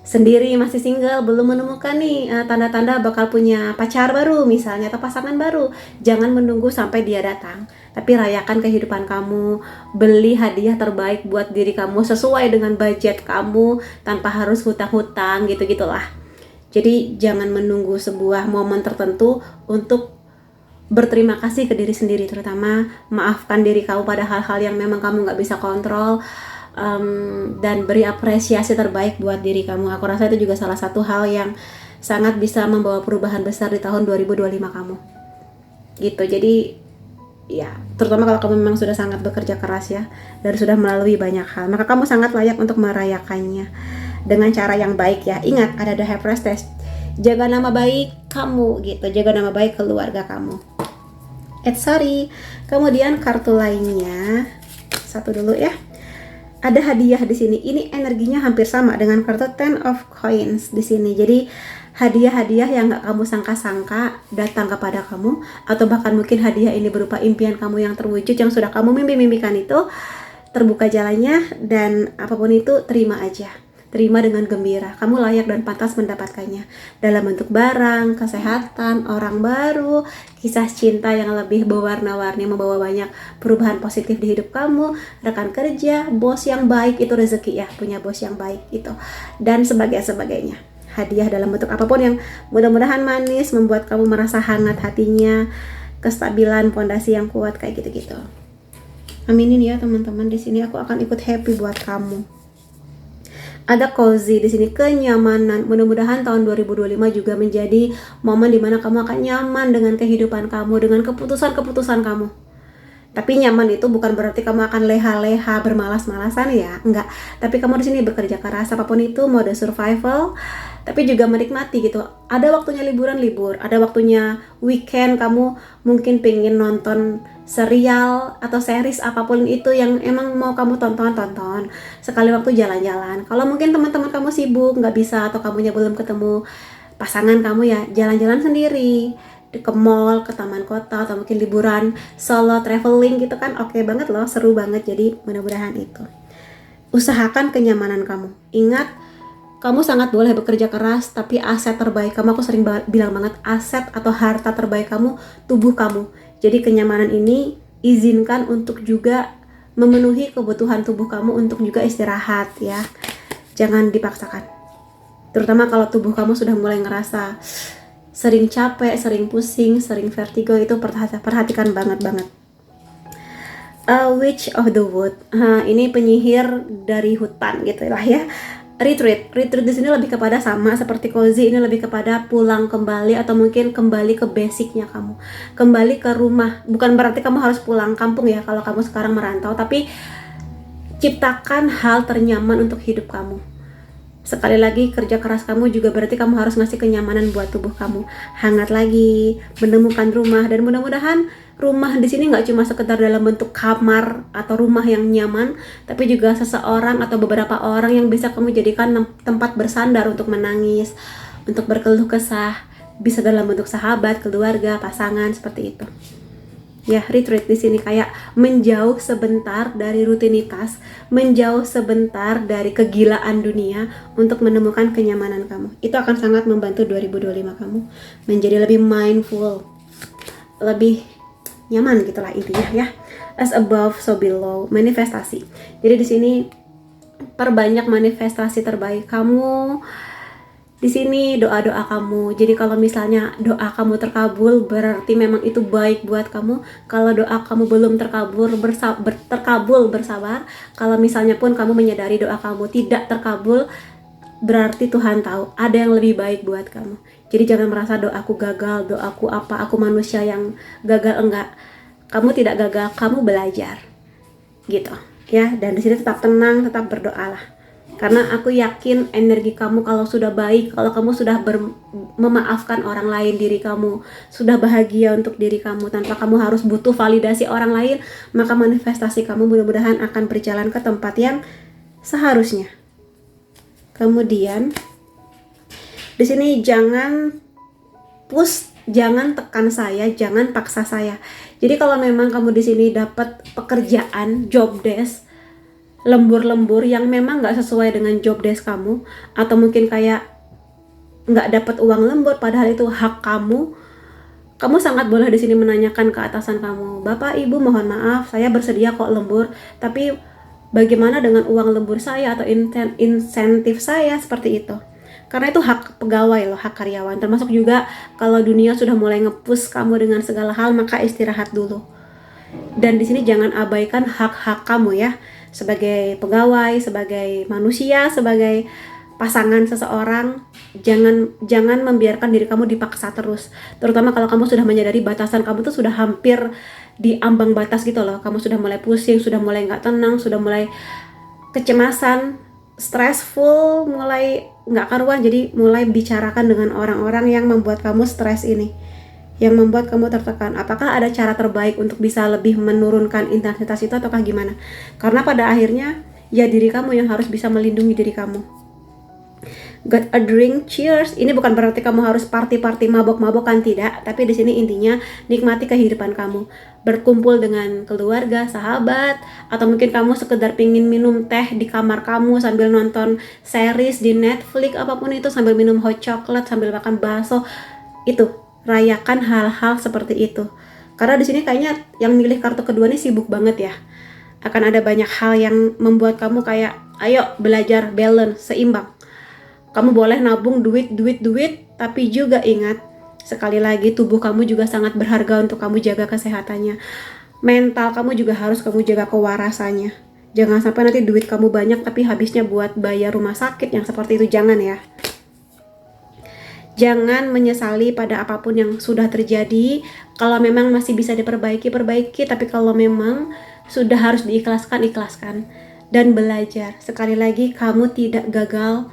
sendiri, masih single, belum menemukan nih tanda-tanda bakal punya pacar baru misalnya atau pasangan baru, jangan menunggu sampai dia datang, tapi rayakan kehidupan kamu, beli hadiah terbaik buat diri kamu sesuai dengan budget kamu tanpa harus hutang-hutang gitu-gitulah. Jadi jangan menunggu sebuah momen tertentu untuk berterima kasih ke diri sendiri, terutama maafkan diri kamu pada hal-hal yang memang kamu gak bisa kontrol. dan beri apresiasi terbaik buat diri kamu. Aku rasa itu juga salah satu hal yang sangat bisa membawa perubahan besar di tahun 2025 kamu. Gitu. Jadi ya, terutama kalau kamu memang sudah sangat bekerja keras ya, dan sudah melalui banyak hal, maka kamu sangat layak untuk merayakannya dengan cara yang baik ya. Ingat, ada the high priestess. Jaga nama baik kamu gitu, jaga nama baik keluarga kamu. Sorry. Kemudian kartu lainnya, satu dulu ya. Ada hadiah di sini. Ini energinya hampir sama dengan kartu Ten of Coins di sini. Jadi hadiah-hadiah yang nggak kamu sangka-sangka datang kepada kamu, atau bahkan mungkin hadiah ini berupa impian kamu yang terwujud, yang sudah kamu mimpi-mimpikan itu terbuka jalannya, dan apapun itu terima aja. Terima dengan gembira, kamu layak dan pantas mendapatkannya dalam bentuk barang, kesehatan, orang baru, kisah cinta yang lebih berwarna-warni, membawa banyak perubahan positif di hidup kamu, rekan kerja, bos yang baik, itu rezeki ya, punya bos yang baik itu, dan sebagainya. Hadiah dalam bentuk apapun yang mudah-mudahan manis, membuat kamu merasa hangat hatinya, kestabilan, pondasi yang kuat, kayak gitu-gitu. Aminin ya teman-teman, di sini aku akan ikut happy buat kamu. Ada cozy di sini, kenyamanan. Mudah-mudahan tahun 2025 juga menjadi momen dimana kamu akan nyaman dengan kehidupan kamu, dengan keputusan-keputusan kamu. Tapi nyaman itu bukan berarti kamu akan leha-leha bermalas-malasan ya, enggak. Tapi kamu di sini bekerja keras, apapun itu, mode survival, tapi juga menikmati gitu. Ada waktunya liburan, libur. Ada waktunya weekend, kamu mungkin pengen nonton serial atau series apapun itu yang emang mau kamu tonton. Sekali waktu jalan-jalan. Kalau mungkin teman-teman kamu sibuk, nggak bisa, atau kamunya belum ketemu pasangan kamu ya, jalan-jalan sendiri ke mall, ke taman kota, atau mungkin liburan solo traveling gitu kan, oke banget loh, seru banget. Jadi mudah-mudahan itu. Usahakan kenyamanan kamu. Ingat, kamu sangat boleh bekerja keras, tapi aset terbaik kamu, aku sering bilang banget, aset atau harta terbaik kamu, tubuh kamu. Jadi kenyamanan ini izinkan untuk juga memenuhi kebutuhan tubuh kamu untuk juga istirahat ya. Jangan dipaksakan. Terutama kalau tubuh kamu sudah mulai ngerasa sering capek, sering pusing, sering vertigo, itu perhatikan banget. Witch of the Wood. Ini penyihir dari hutan gitu lah ya. Retreat di sini lebih kepada sama seperti cozy, ini lebih kepada pulang kembali, atau mungkin kembali ke basicnya kamu, kembali ke rumah. Bukan berarti kamu harus pulang kampung ya kalau kamu sekarang merantau, tapi ciptakan hal ternyaman untuk hidup kamu. Sekali lagi, kerja keras kamu juga berarti kamu harus ngasih kenyamanan buat tubuh kamu. Hangat lagi, menemukan rumah, dan mudah-mudahan rumah di sini nggak cuma sekedar dalam bentuk kamar atau rumah yang nyaman, tapi juga seseorang atau beberapa orang yang bisa kamu jadikan tempat bersandar untuk menangis, untuk berkeluh kesah, bisa dalam bentuk sahabat, keluarga, pasangan, seperti itu. Ya, retreat di sini kayak menjauh sebentar dari rutinitas, menjauh sebentar dari kegilaan dunia untuk menemukan kenyamanan kamu. Itu akan sangat membantu 2025 kamu menjadi lebih mindful, lebih nyaman gitulah intinya ya. As above, so below, manifestasi. Jadi di sini perbanyak manifestasi terbaik kamu. Di sini doa-doa kamu. Jadi kalau misalnya doa kamu terkabul, berarti memang itu baik buat kamu. Kalau doa kamu belum terkabul, bersabar. Kalau misalnya pun kamu menyadari doa kamu tidak terkabul, berarti Tuhan tahu ada yang lebih baik buat kamu. Jadi jangan merasa doaku gagal, doaku apa, aku manusia yang gagal. Enggak. Kamu tidak gagal, kamu belajar. Gitu. Ya, dan di sini tetap tenang, tetap berdoalah. Karena aku yakin energi kamu kalau sudah baik, kalau kamu sudah memaafkan orang lain, diri kamu sudah bahagia untuk diri kamu tanpa kamu harus butuh validasi orang lain, maka manifestasi kamu mudah-mudahan akan berjalan ke tempat yang seharusnya. Kemudian di sini jangan push, jangan tekan saya, jangan paksa saya. Jadi kalau memang kamu di sini dapat pekerjaan, job desk, lembur-lembur yang memang nggak sesuai dengan job desk kamu, atau mungkin kayak nggak dapat uang lembur padahal itu hak kamu, kamu sangat boleh di sini menanyakan ke atasan kamu, Bapak Ibu mohon maaf, saya bersedia kok lembur, tapi bagaimana dengan uang lembur saya atau insentif saya, seperti itu. Karena itu hak pegawai loh, hak karyawan. Termasuk juga kalau dunia sudah mulai nge-push kamu dengan segala hal, maka istirahat dulu. Dan di sini jangan abaikan hak-hak kamu ya. sebagai pegawai, sebagai manusia, sebagai pasangan seseorang, jangan membiarkan diri kamu dipaksa terus. Terutama kalau kamu sudah menyadari batasan kamu tuh sudah hampir di ambang batas gitu loh. Kamu sudah mulai pusing, sudah mulai nggak tenang, sudah mulai kecemasan, stressful, mulai nggak karuan. Jadi mulai bicarakan dengan orang-orang yang membuat kamu stres ini, yang membuat kamu tertekan. Apakah ada cara terbaik untuk bisa lebih menurunkan intensitas itu ataukah gimana? Karena pada akhirnya ya diri kamu yang harus bisa melindungi diri kamu. Got a drink, cheers. Ini bukan berarti kamu harus party-party mabok-mabokan, tidak. Tapi di sini intinya nikmati kehidupan kamu, berkumpul dengan keluarga, sahabat, atau mungkin kamu sekedar pingin minum teh di kamar kamu sambil nonton series di Netflix, apapun itu, sambil minum hot chocolate, sambil makan bakso. Itu rayakan hal-hal seperti itu. Karena di sini kayaknya yang milih kartu kedua ini sibuk banget ya. Akan ada banyak hal yang membuat kamu kayak, ayo belajar balance, seimbang. Kamu boleh nabung duit, tapi juga ingat, sekali lagi tubuh kamu juga sangat berharga untuk kamu jaga kesehatannya. Mental kamu juga harus kamu jaga kewarasannya. Jangan sampai nanti duit kamu banyak tapi habisnya buat bayar rumah sakit yang seperti itu, jangan ya. Jangan menyesali pada apapun yang sudah terjadi. Kalau memang masih bisa diperbaiki, perbaiki. Tapi kalau memang sudah harus diikhlaskan, ikhlaskan. Dan belajar. Sekali lagi, kamu tidak gagal,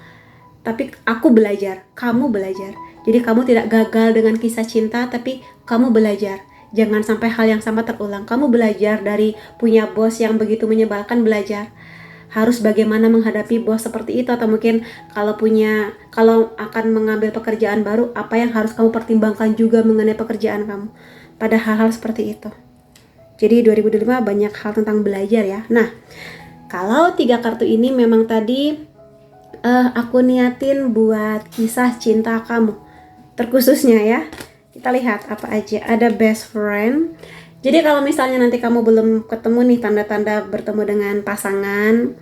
tapi aku belajar, kamu belajar. Jadi kamu tidak gagal dengan kisah cinta, tapi kamu belajar. Jangan sampai hal yang sama terulang. Kamu belajar dari punya bos yang begitu menyebalkan, belajar harus bagaimana menghadapi bos seperti itu, atau mungkin kalau akan mengambil pekerjaan baru, apa yang harus kamu pertimbangkan juga mengenai pekerjaan kamu. Pada hal-hal seperti itu. Jadi 2025 banyak hal tentang belajar ya. Nah, kalau 3 kartu ini memang tadi aku niatin buat kisah cinta kamu terkhususnya ya. Kita lihat apa aja. Ada best friend. Jadi kalau misalnya nanti kamu belum ketemu nih tanda-tanda bertemu dengan pasangan,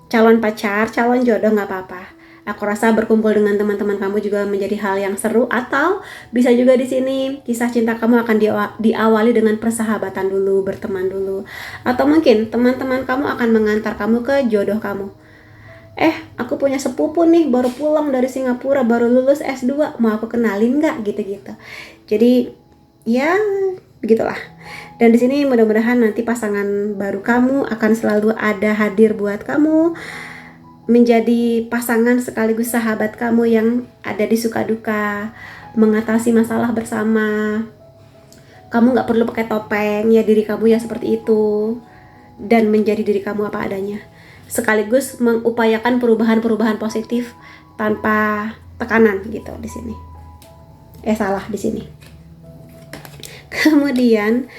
calon pacar, calon jodoh, nggak apa-apa. Aku rasa berkumpul dengan teman-teman kamu juga menjadi hal yang seru. Atau bisa juga di sini kisah cinta kamu akan diawali dengan persahabatan dulu, berteman dulu. Atau mungkin teman-teman kamu akan mengantar kamu ke jodoh kamu. Aku punya sepupu nih, baru pulang dari Singapura, baru lulus S2, mau aku kenalin nggak? Gitu-gitu. Jadi ya begitulah. Dan di sini mudah-mudahan nanti pasangan baru kamu akan selalu ada hadir buat kamu, menjadi pasangan sekaligus sahabat kamu yang ada di suka duka, mengatasi masalah bersama. Kamu nggak perlu pakai topeng, ya diri kamu ya seperti itu, dan menjadi diri kamu apa adanya. Sekaligus mengupayakan perubahan-perubahan positif tanpa tekanan gitu di sini. Salah di sini. Kemudian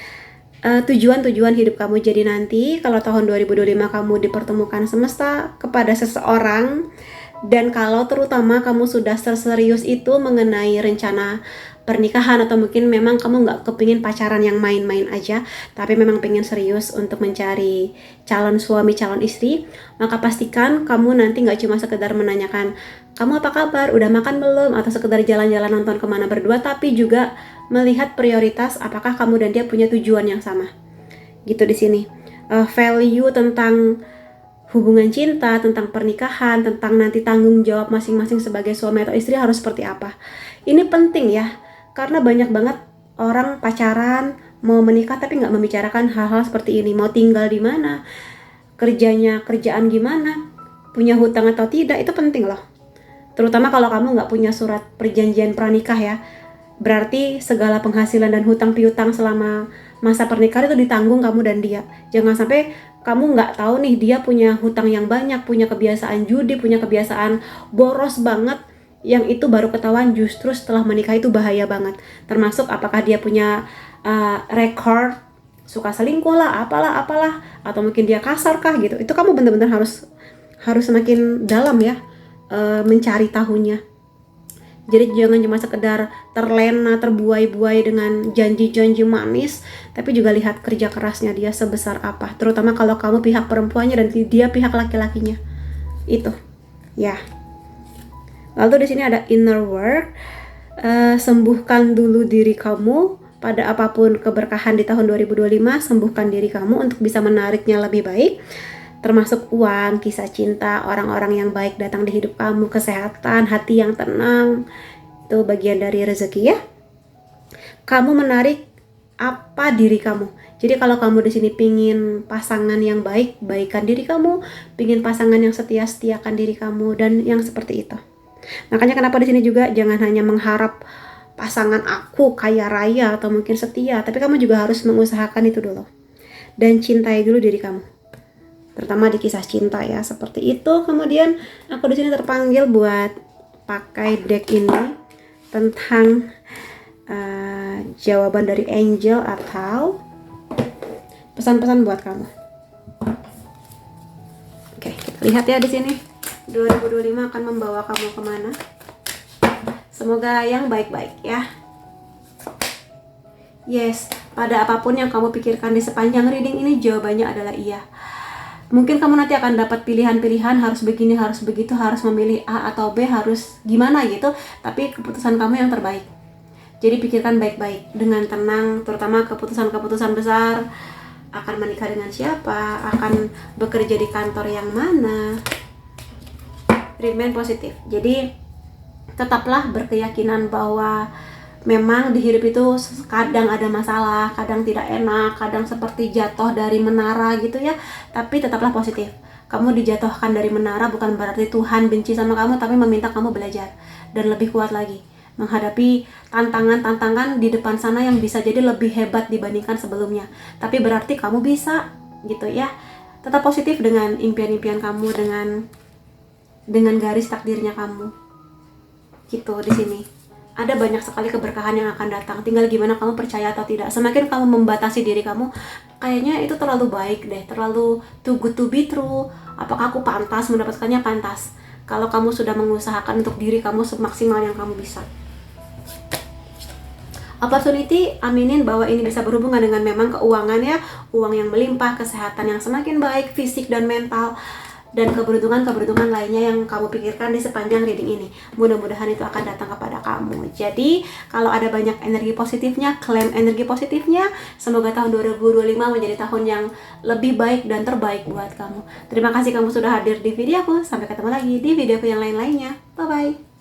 tujuan-tujuan hidup kamu jadi nanti kalau tahun 2025 kamu dipertemukan semesta kepada seseorang, dan kalau terutama kamu sudah serius itu mengenai rencana pernikahan, atau mungkin memang kamu nggak kepingin pacaran yang main-main aja, tapi memang pengen serius untuk mencari calon suami, calon istri, maka pastikan kamu nanti nggak cuma sekedar menanyakan kamu apa kabar, udah makan belum, atau sekedar jalan-jalan nonton kemana berdua, tapi juga melihat prioritas apakah kamu dan dia punya tujuan yang sama. Gitu di sini. Value tentang hubungan cinta, tentang pernikahan, tentang nanti tanggung jawab masing-masing sebagai suami atau istri harus seperti apa. Ini penting ya. Karena banyak banget orang pacaran, mau menikah tapi nggak membicarakan hal-hal seperti ini. Mau tinggal di mana, kerjaan gimana, punya hutang atau tidak, itu penting loh. Terutama kalau kamu nggak punya surat perjanjian pranikah ya. Berarti segala penghasilan dan hutang piutang selama masa pernikahan itu ditanggung kamu dan dia. Jangan sampai kamu nggak tahu nih dia punya hutang yang banyak, punya kebiasaan judi, punya kebiasaan boros banget, yang itu baru ketahuan justru setelah menikah itu bahaya banget. Termasuk apakah dia punya record suka selingkuh lah, apalah, atau mungkin dia kasar kah gitu. Itu kamu benar-benar harus semakin dalam ya mencari tahunya. Jadi jangan cuma sekedar terlena, terbuai-buai dengan janji-janji manis, tapi juga lihat kerja kerasnya dia sebesar apa. Terutama kalau kamu pihak perempuannya dan dia pihak laki-lakinya. Itu, ya. Lalu di sini ada inner work. Sembuhkan dulu diri kamu pada apapun keberkahan di tahun 2025. Sembuhkan diri kamu untuk bisa menariknya lebih baik. termasuk uang, kisah cinta, orang-orang yang baik datang di hidup kamu, kesehatan, hati yang tenang, itu bagian dari rezeki ya. Kamu menarik apa diri kamu. Jadi kalau kamu di sini pingin pasangan yang baik, baikkan diri kamu, pingin pasangan yang setia, setiakan diri kamu, dan yang seperti itu. Makanya kenapa di sini juga jangan hanya mengharap pasangan aku kaya raya atau mungkin setia, tapi kamu juga harus mengusahakan itu dulu. Dan cintai dulu diri kamu. Terutama di kisah cinta ya, seperti itu. Kemudian aku di sini terpanggil buat pakai deck ini tentang jawaban dari angel atau pesan-pesan buat kamu. Oke, kita lihat ya di sini. 2025 akan membawa kamu kemana? Semoga yang baik-baik ya. Yes, pada apapun yang kamu pikirkan di sepanjang reading ini, jawabannya adalah iya. Mungkin kamu nanti akan dapat pilihan-pilihan, harus begini, harus begitu, harus memilih A atau B, harus gimana gitu. Tapi keputusan kamu yang terbaik. Jadi pikirkan baik-baik dengan tenang, terutama keputusan-keputusan besar. Akan menikah dengan siapa, akan bekerja di kantor yang mana. Remain positif. Jadi tetaplah berkeyakinan bahwa memang di hidup itu kadang ada masalah, kadang tidak enak, kadang seperti jatuh dari menara gitu ya. Tapi tetaplah positif. Kamu dijatuhkan dari menara bukan berarti Tuhan benci sama kamu, tapi meminta kamu belajar dan lebih kuat lagi menghadapi tantangan-tantangan di depan sana yang bisa jadi lebih hebat dibandingkan sebelumnya. Tapi berarti kamu bisa gitu ya. Tetap positif dengan impian-impian kamu, dengan garis takdirnya kamu. Gitu di sini. Ada banyak sekali keberkahan yang akan datang. Tinggal gimana kamu percaya atau tidak. Semakin kamu membatasi diri kamu, kayaknya itu terlalu baik deh, terlalu too good to be true. Apakah aku pantas mendapatkannya? Pantas. Kalau kamu sudah mengusahakan untuk diri kamu semaksimal yang kamu bisa. Opportunity, aminin bahwa ini bisa berhubungan dengan memang keuangan ya, uang yang melimpah, kesehatan yang semakin baik, fisik dan mental, dan keberuntungan-keberuntungan lainnya yang kamu pikirkan di sepanjang reading ini. Mudah-mudahan itu akan datang kepada kamu. Jadi, kalau ada banyak energi positifnya, klaim energi positifnya. Semoga tahun 2025 menjadi tahun yang lebih baik dan terbaik buat kamu. Terima kasih kamu sudah hadir di videoku. Sampai ketemu lagi di videoku yang lain-lainnya. Bye-bye.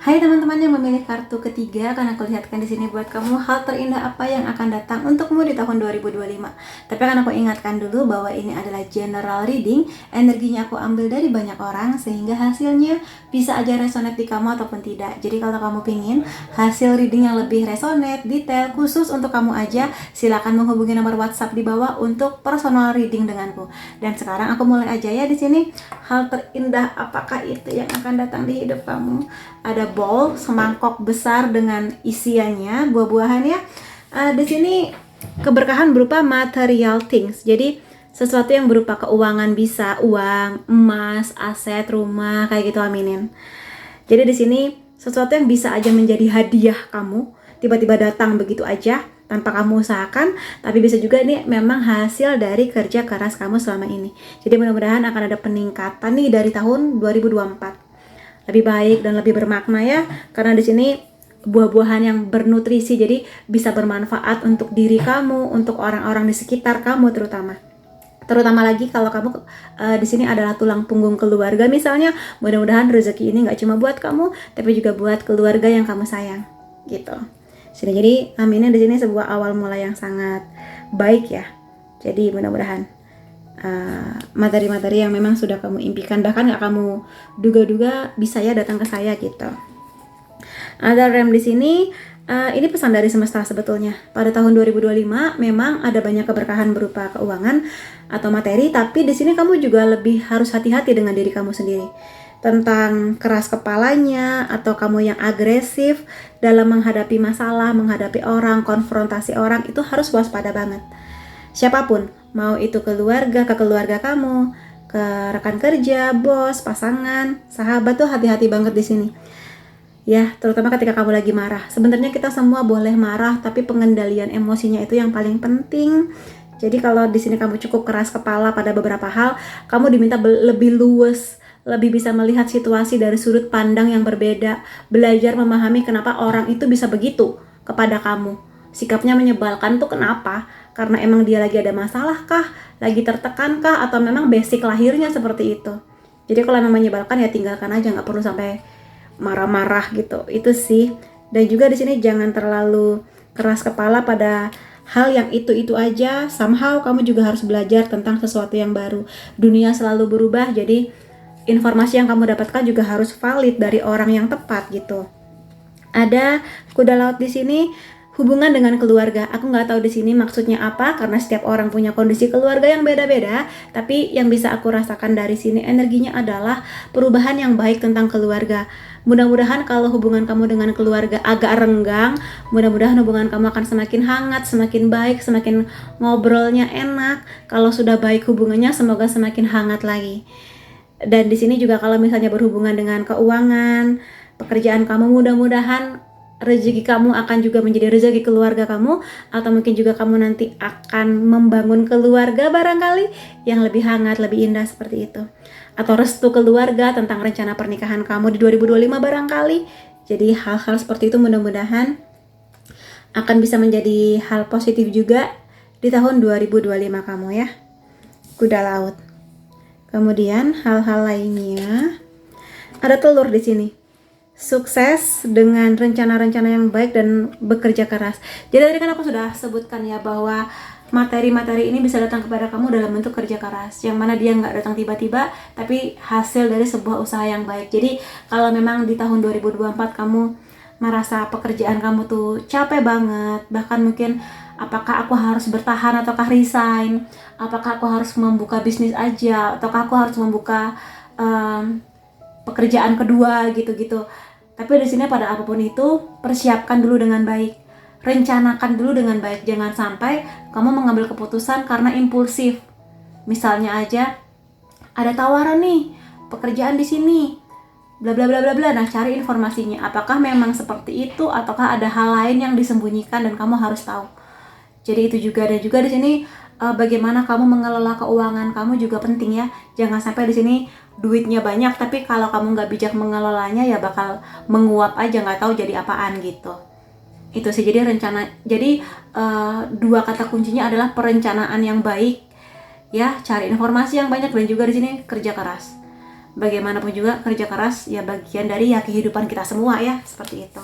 Hai teman-teman yang memilih kartu ketiga, akan aku lihatkan di sini buat kamu hal terindah apa yang akan datang untukmu di tahun 2025. Tapi akan aku ingatkan dulu bahwa ini adalah general reading, energinya aku ambil dari banyak orang sehingga hasilnya bisa aja resonate di kamu ataupun tidak. Jadi kalau kamu pingin hasil reading yang lebih resonate, detail, khusus untuk kamu aja, silakan menghubungi nomor WhatsApp di bawah untuk personal reading denganku. Dan sekarang aku mulai aja ya di sini. Hal terindah apakah itu yang akan datang di hidup kamu? Ada bowl, semangkok besar dengan isiannya buah-buahan ya. Di sini keberkahan berupa material things. Jadi sesuatu yang berupa keuangan, bisa uang, emas, aset, rumah, kayak gitu, aminin. Jadi di sini sesuatu yang bisa aja menjadi hadiah kamu, tiba-tiba datang begitu aja tanpa kamu usahakan, tapi bisa juga ini memang hasil dari kerja keras kamu selama ini. Jadi mudah-mudahan akan ada peningkatan nih dari tahun 2024. Lebih baik dan lebih bermakna ya, karena di sini buah-buahan yang bernutrisi, jadi bisa bermanfaat untuk diri kamu, untuk orang-orang di sekitar kamu terutama lagi kalau kamu di sini adalah tulang punggung keluarga misalnya. Mudah-mudahan rezeki ini nggak cuma buat kamu, tapi juga buat keluarga yang kamu sayang gitu. Jadi aminnya di sini sebuah awal mula yang sangat baik ya. Jadi mudah-mudahan materi-materi yang memang sudah kamu impikan, bahkan gak kamu duga-duga, bisa ya datang ke saya gitu. Ada rem di sini. Ini pesan dari semesta sebetulnya. Pada tahun 2025 memang ada banyak keberkahan berupa keuangan atau materi, tapi di sini kamu juga lebih harus hati-hati dengan diri kamu sendiri. Tentang keras kepalanya atau kamu yang agresif dalam menghadapi masalah, menghadapi orang, konfrontasi orang, itu harus waspada banget. Siapapun, mau itu ke keluarga kamu, ke rekan kerja, bos, pasangan, sahabat, tuh hati-hati banget di sini. Ya, terutama ketika kamu lagi marah. Sebenarnya kita semua boleh marah, tapi pengendalian emosinya itu yang paling penting. Jadi kalau di sini kamu cukup keras kepala pada beberapa hal, kamu diminta lebih luwes, lebih bisa melihat situasi dari sudut pandang yang berbeda, belajar memahami kenapa orang itu bisa begitu kepada kamu. Sikapnya menyebalkan tuh kenapa? karena emang dia lagi ada masalah kah, lagi tertekan kah, atau memang basic lahirnya seperti itu. Jadi kalau memang menyebalkan ya tinggalkan aja, nggak perlu sampai marah-marah gitu. Itu sih. Dan juga di sini jangan terlalu keras kepala pada hal yang itu-itu aja. Somehow kamu juga harus belajar tentang sesuatu yang baru. Dunia selalu berubah, jadi informasi yang kamu dapatkan juga harus valid dari orang yang tepat gitu. Ada kuda laut di sini, hubungan dengan keluarga. Aku nggak tahu di sini maksudnya apa, karena setiap orang punya kondisi keluarga yang beda-beda. Tapi yang bisa aku rasakan dari sini energinya adalah perubahan yang baik tentang keluarga. Mudah-mudahan kalau hubungan kamu dengan keluarga agak renggang, mudah-mudahan hubungan kamu akan semakin hangat, semakin baik, semakin ngobrolnya enak. Kalau sudah baik hubungannya, semoga semakin hangat lagi. Dan di sini juga kalau misalnya berhubungan dengan keuangan, pekerjaan kamu, mudah-mudahan rezeki kamu akan juga menjadi rezeki keluarga kamu, atau mungkin juga kamu nanti akan membangun keluarga barangkali yang lebih hangat, lebih indah seperti itu. Atau restu keluarga tentang rencana pernikahan kamu di 2025 barangkali. Jadi hal-hal seperti itu mudah-mudahan akan bisa menjadi hal positif juga di tahun 2025 kamu ya. Kuda laut. Kemudian hal-hal lainnya, ada telur di sini. Sukses dengan rencana-rencana yang baik dan bekerja keras. Jadi tadi kan aku sudah sebutkan ya bahwa materi-materi ini bisa datang kepada kamu dalam bentuk kerja keras, yang mana dia nggak datang tiba-tiba, tapi hasil dari sebuah usaha yang baik. Jadi kalau memang di tahun 2024 kamu merasa pekerjaan kamu tuh capek banget, bahkan mungkin apakah aku harus bertahan ataukah resign, apakah aku harus membuka bisnis aja, ataukah aku harus membuka pekerjaan kedua gitu-gitu. Tapi di sini pada apapun itu, persiapkan dulu dengan baik, rencanakan dulu dengan baik. Jangan sampai kamu mengambil keputusan karena impulsif. Misalnya aja ada tawaran nih pekerjaan di sini, bla bla bla bla bla. Nah, cari informasinya. Apakah memang seperti itu ataukah ada hal lain yang disembunyikan dan kamu harus tahu. Jadi itu juga, dan juga di sini bagaimana kamu mengelola keuangan kamu juga penting ya. Jangan sampai di sini duitnya banyak, tapi kalau kamu nggak bijak mengelolanya ya bakal menguap aja, nggak tahu jadi apaan gitu. Itu sih, jadi rencana. Jadi dua kata kuncinya adalah perencanaan yang baik ya, cari informasi yang banyak, dan juga di sini kerja keras. Bagaimanapun juga kerja keras ya bagian dari ya kehidupan kita semua ya, seperti itu.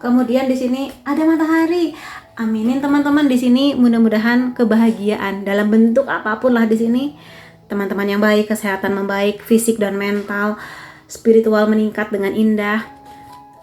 Kemudian di sini ada matahari. Aminin teman-teman di sini, mudah-mudahan kebahagiaan dalam bentuk apapun lah di sini. Teman-teman yang baik, kesehatan membaik, fisik dan mental, spiritual meningkat dengan indah.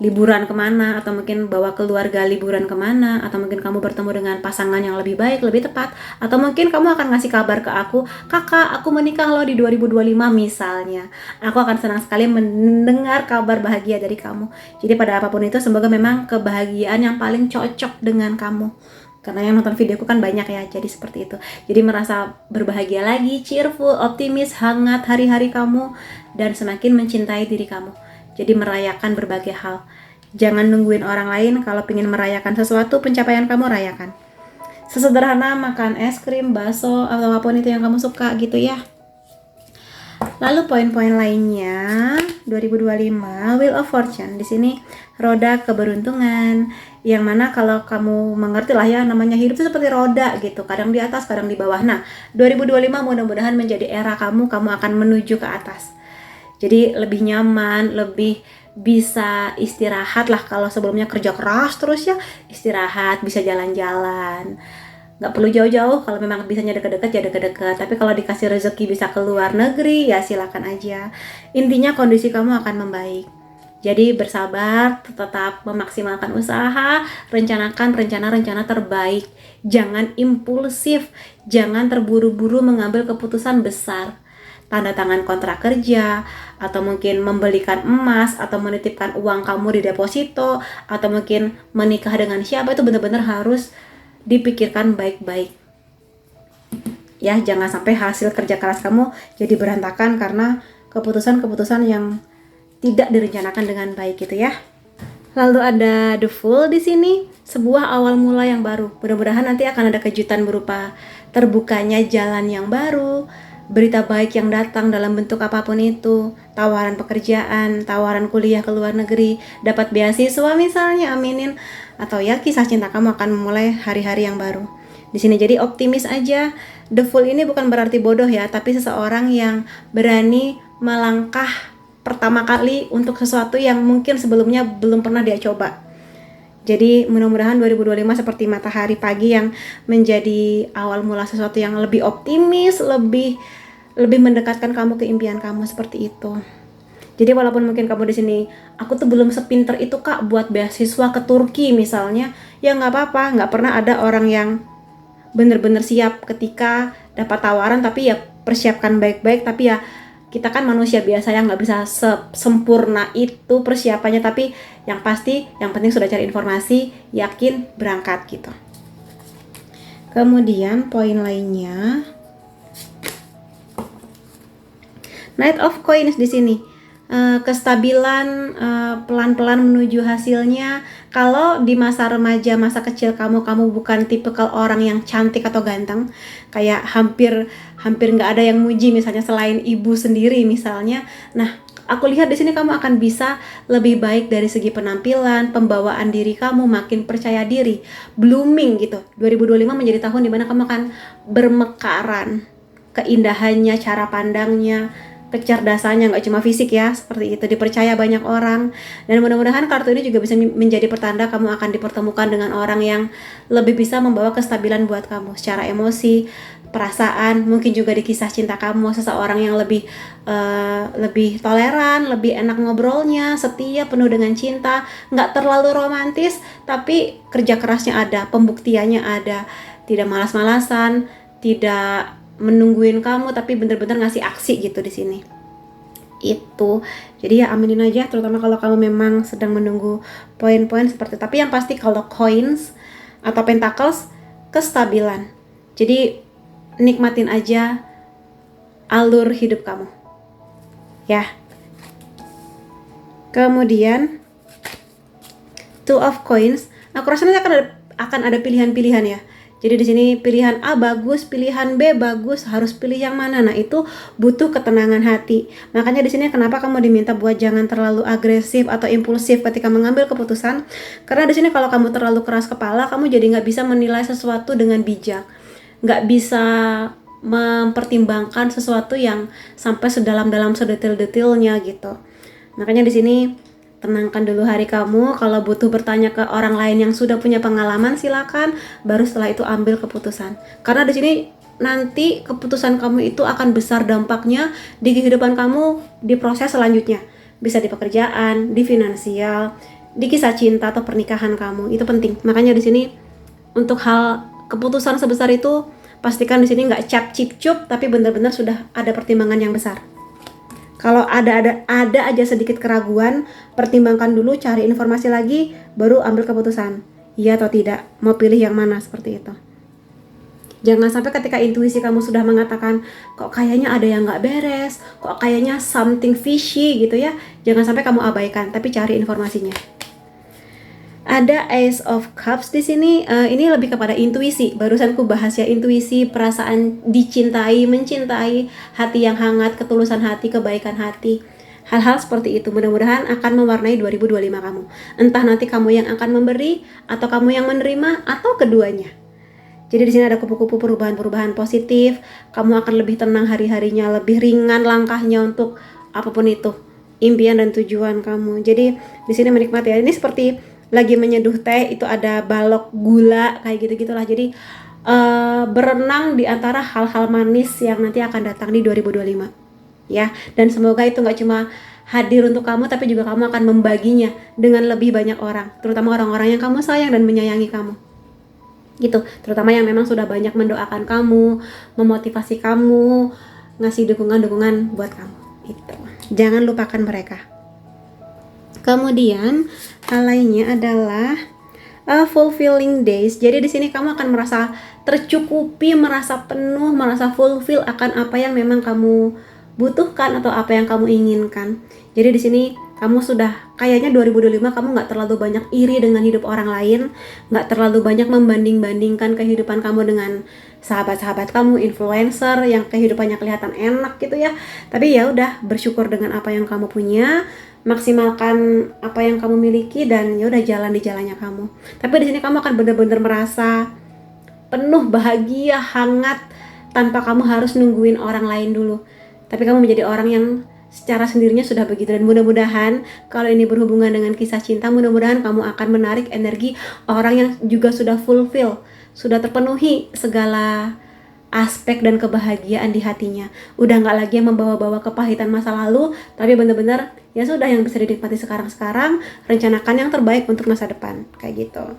Liburan kemana, atau mungkin bawa keluarga liburan kemana, atau mungkin kamu bertemu dengan pasangan yang lebih baik, lebih tepat, atau mungkin kamu akan ngasih kabar ke aku, kakak aku menikah loh di 2025 misalnya. Aku akan senang sekali mendengar kabar bahagia dari kamu. Jadi pada apapun itu, semoga memang kebahagiaan yang paling cocok dengan kamu. Karena yang nonton videoku kan banyak ya, jadi seperti itu. Jadi merasa berbahagia lagi, cheerful, optimis, hangat hari-hari kamu, dan semakin mencintai diri kamu. Jadi merayakan berbagai hal. Jangan nungguin orang lain. Kalau pengen merayakan sesuatu, pencapaian kamu rayakan. Sesederhana makan es krim, bakso, atau apapun itu yang kamu suka gitu ya. Lalu poin-poin lainnya 2025 Wheel of Fortune. Di sini roda keberuntungan, yang mana kalau kamu mengerti lah ya, namanya hidup itu seperti roda gitu, kadang di atas, kadang di bawah. Nah, 2025 mudah-mudahan menjadi era kamu akan menuju ke atas. Jadi lebih nyaman, lebih bisa istirahat lah. Kalau sebelumnya kerja keras terus ya, istirahat, bisa jalan-jalan. Nggak perlu jauh-jauh, kalau memang bisanya deket-deket ya deket-deket. Tapi kalau dikasih rezeki bisa ke luar negeri, ya silakan aja. Intinya kondisi kamu akan membaik. Jadi bersabar, tetap memaksimalkan usaha, rencanakan rencana-rencana terbaik. Jangan impulsif, jangan terburu-buru mengambil keputusan besar. Tanda tangan kontrak kerja, atau mungkin membelikan emas, atau menitipkan uang kamu di deposito, atau mungkin menikah dengan siapa, itu benar-benar harus dipikirkan baik-baik. Ya, jangan sampai hasil kerja keras kamu jadi berantakan karena keputusan-keputusan yang tidak direncanakan dengan baik gitu ya. Lalu ada The Fool di sini, sebuah awal mula yang baru. Mudah-mudahan nanti akan ada kejutan berupa terbukanya jalan yang baru, berita baik yang datang dalam bentuk apapun itu, tawaran pekerjaan, tawaran kuliah ke luar negeri, dapat beasiswa misalnya, aminin. Atau ya kisah cinta kamu akan memulai hari-hari yang baru. di sini. Jadi optimis aja. The Fool ini bukan berarti bodoh ya, tapi seseorang yang berani melangkah pertama kali untuk sesuatu yang mungkin sebelumnya belum pernah dia coba. Jadi mudah-mudahan 2025 seperti matahari pagi yang menjadi awal mula sesuatu yang lebih optimis, lebih mendekatkan kamu ke impian kamu, seperti itu. Jadi walaupun mungkin kamu di sini, aku tuh belum sepinter itu kak buat beasiswa ke Turki misalnya, ya nggak apa-apa, nggak pernah ada orang yang bener-bener siap ketika dapat tawaran, tapi ya persiapkan baik-baik. Tapi ya kita kan manusia biasa yang nggak bisa sempurna itu persiapannya, tapi yang pasti yang penting sudah cari informasi, yakin, berangkat gitu. Kemudian poin lainnya, Knight of Coins di sini. Kestabilan, pelan-pelan menuju hasilnya. Kalau di masa remaja, masa kecil kamu bukan tipikal orang yang cantik atau ganteng, kayak hampir nggak ada yang muji misalnya selain ibu sendiri misalnya. Nah, aku lihat di sini kamu akan bisa lebih baik dari segi penampilan, pembawaan diri kamu makin percaya diri, blooming gitu. 2025 menjadi tahun dimana kamu akan bermekaran, keindahannya, cara pandangnya, kecerdasannya, nggak cuma fisik ya, seperti itu, dipercaya banyak orang. Dan mudah-mudahan kartu ini juga bisa menjadi pertanda kamu akan dipertemukan dengan orang yang lebih bisa membawa kestabilan buat kamu secara emosi, perasaan, mungkin juga di kisah cinta kamu, seseorang yang lebih toleran, lebih enak ngobrolnya, setia, penuh dengan cinta, nggak terlalu romantis, tapi kerja kerasnya ada, pembuktiannya ada, tidak malas-malasan, tidak menungguin kamu, tapi bener-bener ngasih aksi gitu di sini. Itu. Jadi ya aminin aja, terutama kalau kamu memang sedang menunggu poin-poin seperti itu. Tapi yang pasti kalau coins atau pentacles, kestabilan. Jadi nikmatin aja alur hidup kamu. Ya. Kemudian Two of Coins, aku rasa nanti akan ada pilihan-pilihan ya. Jadi di sini pilihan A bagus, pilihan B bagus, harus pilih yang mana. Nah, itu butuh ketenangan hati. Makanya di sini kenapa kamu diminta buat jangan terlalu agresif atau impulsif ketika mengambil keputusan. Karena di sini kalau kamu terlalu keras kepala, kamu jadi nggak bisa menilai sesuatu dengan bijak. Nggak bisa mempertimbangkan sesuatu yang sampai sedalam-dalam sedetil-detilnya gitu. Makanya di sini tenangkan dulu hari kamu. Kalau butuh bertanya ke orang lain yang sudah punya pengalaman, silakan. Baru setelah itu ambil keputusan. Karena di sini nanti keputusan kamu itu akan besar dampaknya di kehidupan kamu di proses selanjutnya. Bisa di pekerjaan, di finansial, di kisah cinta atau pernikahan kamu. Itu penting. Makanya di sini untuk hal keputusan sebesar itu, pastikan di sini nggak cap-cip-cup, tapi benar-benar sudah ada pertimbangan yang besar. Kalau ada aja sedikit keraguan, pertimbangkan dulu, cari informasi lagi, baru ambil keputusan. Iya atau tidak, mau pilih yang mana, seperti itu. Jangan sampai ketika intuisi kamu sudah mengatakan, kok kayaknya ada yang nggak beres, kok kayaknya something fishy gitu ya. Jangan sampai kamu abaikan, tapi cari informasinya. Ada Ace of Cups di sini. Ini lebih kepada intuisi. Barusan ku bahas ya, intuisi, perasaan dicintai, mencintai, hati yang hangat, ketulusan hati, kebaikan hati. Hal-hal seperti itu mudah-mudahan akan mewarnai 2025 kamu. Entah nanti kamu yang akan memberi atau kamu yang menerima atau keduanya. Jadi di sini ada kupu-kupu perubahan-perubahan positif. Kamu akan lebih tenang hari-harinya, lebih ringan langkahnya untuk apapun itu, impian dan tujuan kamu. Jadi di sini menikmati ya. Ini seperti lagi menyeduh teh, itu ada balok gula kayak gitu-gitulah. Jadi berenang di antara hal-hal manis yang nanti akan datang di 2025 ya. Dan semoga itu nggak cuma hadir untuk kamu, tapi juga kamu akan membaginya dengan lebih banyak orang, terutama orang-orang yang kamu sayang dan menyayangi kamu gitu. Terutama yang memang sudah banyak mendoakan kamu, memotivasi kamu, ngasih dukungan-dukungan buat kamu itu. Jangan lupakan mereka. Kemudian hal lainnya adalah fulfilling days. Jadi di sini kamu akan merasa tercukupi, merasa penuh, merasa fulfill akan apa yang memang kamu butuhkan atau apa yang kamu inginkan. Jadi di sini kamu sudah kayaknya 2025 kamu nggak terlalu banyak iri dengan hidup orang lain, nggak terlalu banyak membanding-bandingkan kehidupan kamu dengan sahabat-sahabat kamu, influencer yang kehidupannya kelihatan enak gitu ya. Tapi ya udah, bersyukur dengan apa yang kamu punya, maksimalkan apa yang kamu miliki, dan ya udah jalan di jalannya kamu. Tapi di sini kamu akan benar-benar merasa penuh bahagia, hangat, tanpa kamu harus nungguin orang lain dulu. Tapi kamu menjadi orang yang secara sendirinya sudah begitu. Dan mudah-mudahan kalau ini berhubungan dengan kisah cinta, mudah-mudahan kamu akan menarik energi orang yang juga sudah fulfill, sudah terpenuhi segala aspek dan kebahagiaan di hatinya. Udah nggak lagi yang membawa-bawa kepahitan masa lalu, tapi benar-benar ya sudah, yang bisa dinikmati sekarang-sekarang, rencanakan yang terbaik untuk masa depan, kayak gitu.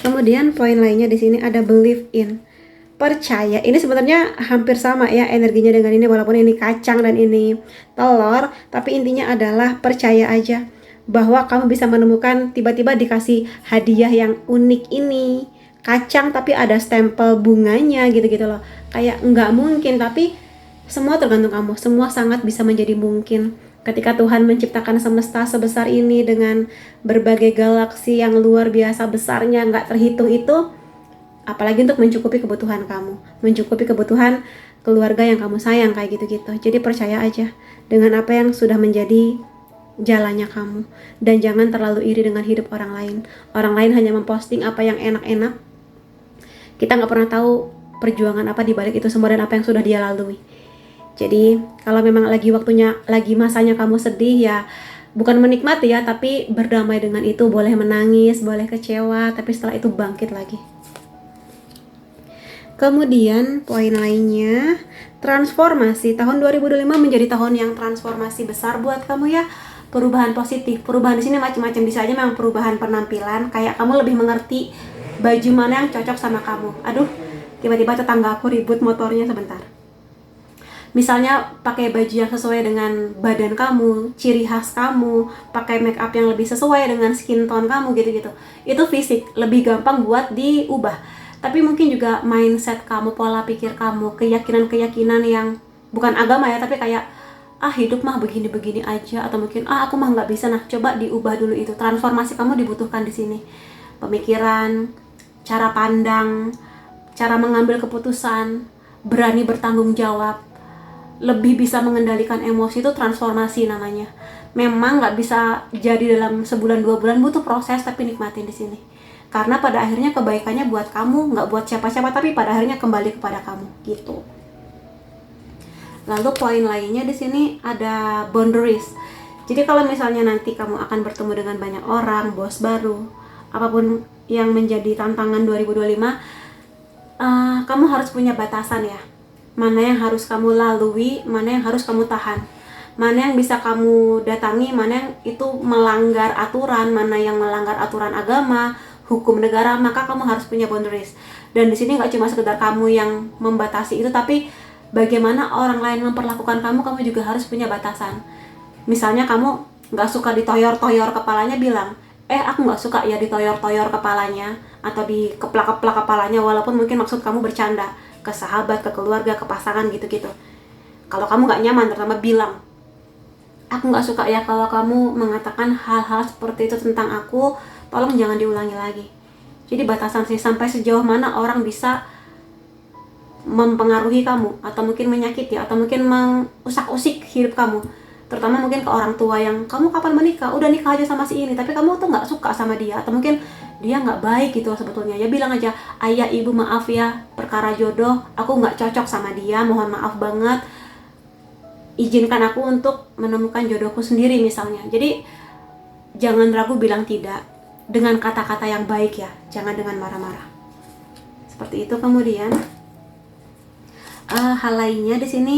Kemudian poin lainnya di sini ada believe in, percaya. Ini sebenarnya hampir sama ya energinya dengan ini, walaupun ini kacang dan ini telur, tapi intinya adalah percaya aja bahwa kamu bisa menemukan, tiba-tiba dikasih hadiah yang unik ini, kacang tapi ada stempel bunganya gitu-gitu loh. Kayak nggak mungkin, tapi semua tergantung kamu. Semua sangat bisa menjadi mungkin ketika Tuhan menciptakan semesta sebesar ini dengan berbagai galaksi yang luar biasa besarnya, nggak terhitung itu. Apalagi untuk mencukupi kebutuhan kamu, mencukupi kebutuhan keluarga yang kamu sayang, kayak gitu-gitu. Jadi percaya aja dengan apa yang sudah menjadi jalannya kamu, dan jangan terlalu iri dengan hidup orang lain. Orang lain hanya memposting apa yang enak-enak. Kita nggak pernah tahu perjuangan apa di balik itu semua dan apa yang sudah dia lalui. Jadi kalau memang lagi waktunya, lagi masanya kamu sedih, ya bukan menikmati ya, tapi berdamai dengan itu. Boleh menangis, boleh kecewa, tapi setelah itu bangkit lagi. Kemudian poin lainnya, transformasi. Tahun 2025 menjadi tahun yang transformasi besar buat kamu ya. Perubahan positif. Perubahan di sini macam-macam, bisa aja memang perubahan penampilan, kayak kamu lebih mengerti baju mana yang cocok sama kamu. Aduh, tiba-tiba tetangga aku ribut motornya sebentar. Misalnya pakai baju yang sesuai dengan badan kamu, ciri khas kamu, pakai make up yang lebih sesuai dengan skin tone kamu gitu-gitu. Itu fisik, lebih gampang buat diubah. Tapi mungkin juga mindset kamu, pola pikir kamu, keyakinan-keyakinan yang bukan agama ya, tapi kayak hidup mah begini-begini aja, atau mungkin aku mah nggak bisa. Nah, coba diubah dulu itu. Transformasi kamu dibutuhkan di sini. Pemikiran, cara pandang, cara mengambil keputusan, berani bertanggung jawab, lebih bisa mengendalikan emosi, itu transformasi namanya. Memang nggak bisa jadi dalam sebulan 2 bulan, butuh proses, tapi nikmatin di sini. Karena pada akhirnya kebaikannya buat kamu, nggak buat siapa-siapa, tapi pada akhirnya kembali kepada kamu gitu. Lalu poin lainnya di sini ada boundaries. Jadi kalau misalnya nanti kamu akan bertemu dengan banyak orang, bos baru, apapun yang menjadi tantangan 2025, kamu harus punya batasan ya. Mana yang harus kamu lalui, mana yang harus kamu tahan, mana yang bisa kamu datangi, mana yang itu melanggar aturan, mana yang melanggar aturan agama, hukum negara. Maka kamu harus punya boundaries. Dan di sini nggak cuma sekedar kamu yang membatasi itu, tapi bagaimana orang lain memperlakukan kamu, kamu juga harus punya batasan. Misalnya kamu nggak suka ditoyor-toyor kepalanya, bilang, aku nggak suka ya ditoyor-toyor kepalanya, atau dikeplak-keplak kepalanya, walaupun mungkin maksud kamu bercanda, ke sahabat, ke keluarga, ke pasangan gitu-gitu. Kalau kamu nggak nyaman, terutama bilang, aku nggak suka ya kalau kamu mengatakan hal-hal seperti itu tentang aku, tolong jangan diulangi lagi. Jadi batasan sih, sampai sejauh mana orang bisa mempengaruhi kamu, atau mungkin menyakiti, atau mungkin mengusak-usik hidup kamu. Terutama mungkin ke orang tua yang, kamu kapan menikah? Udah nikah aja sama si ini, tapi kamu tuh nggak suka sama dia, atau mungkin dia nggak baik gitu sebetulnya. Ya bilang aja, ayah ibu maaf ya, perkara jodoh, aku nggak cocok sama dia, mohon maaf banget, izinkan aku untuk menemukan jodohku sendiri misalnya. Jadi jangan ragu bilang tidak dengan kata-kata yang baik ya, jangan dengan marah-marah. Seperti itu. Kemudian hal lainnya di sini,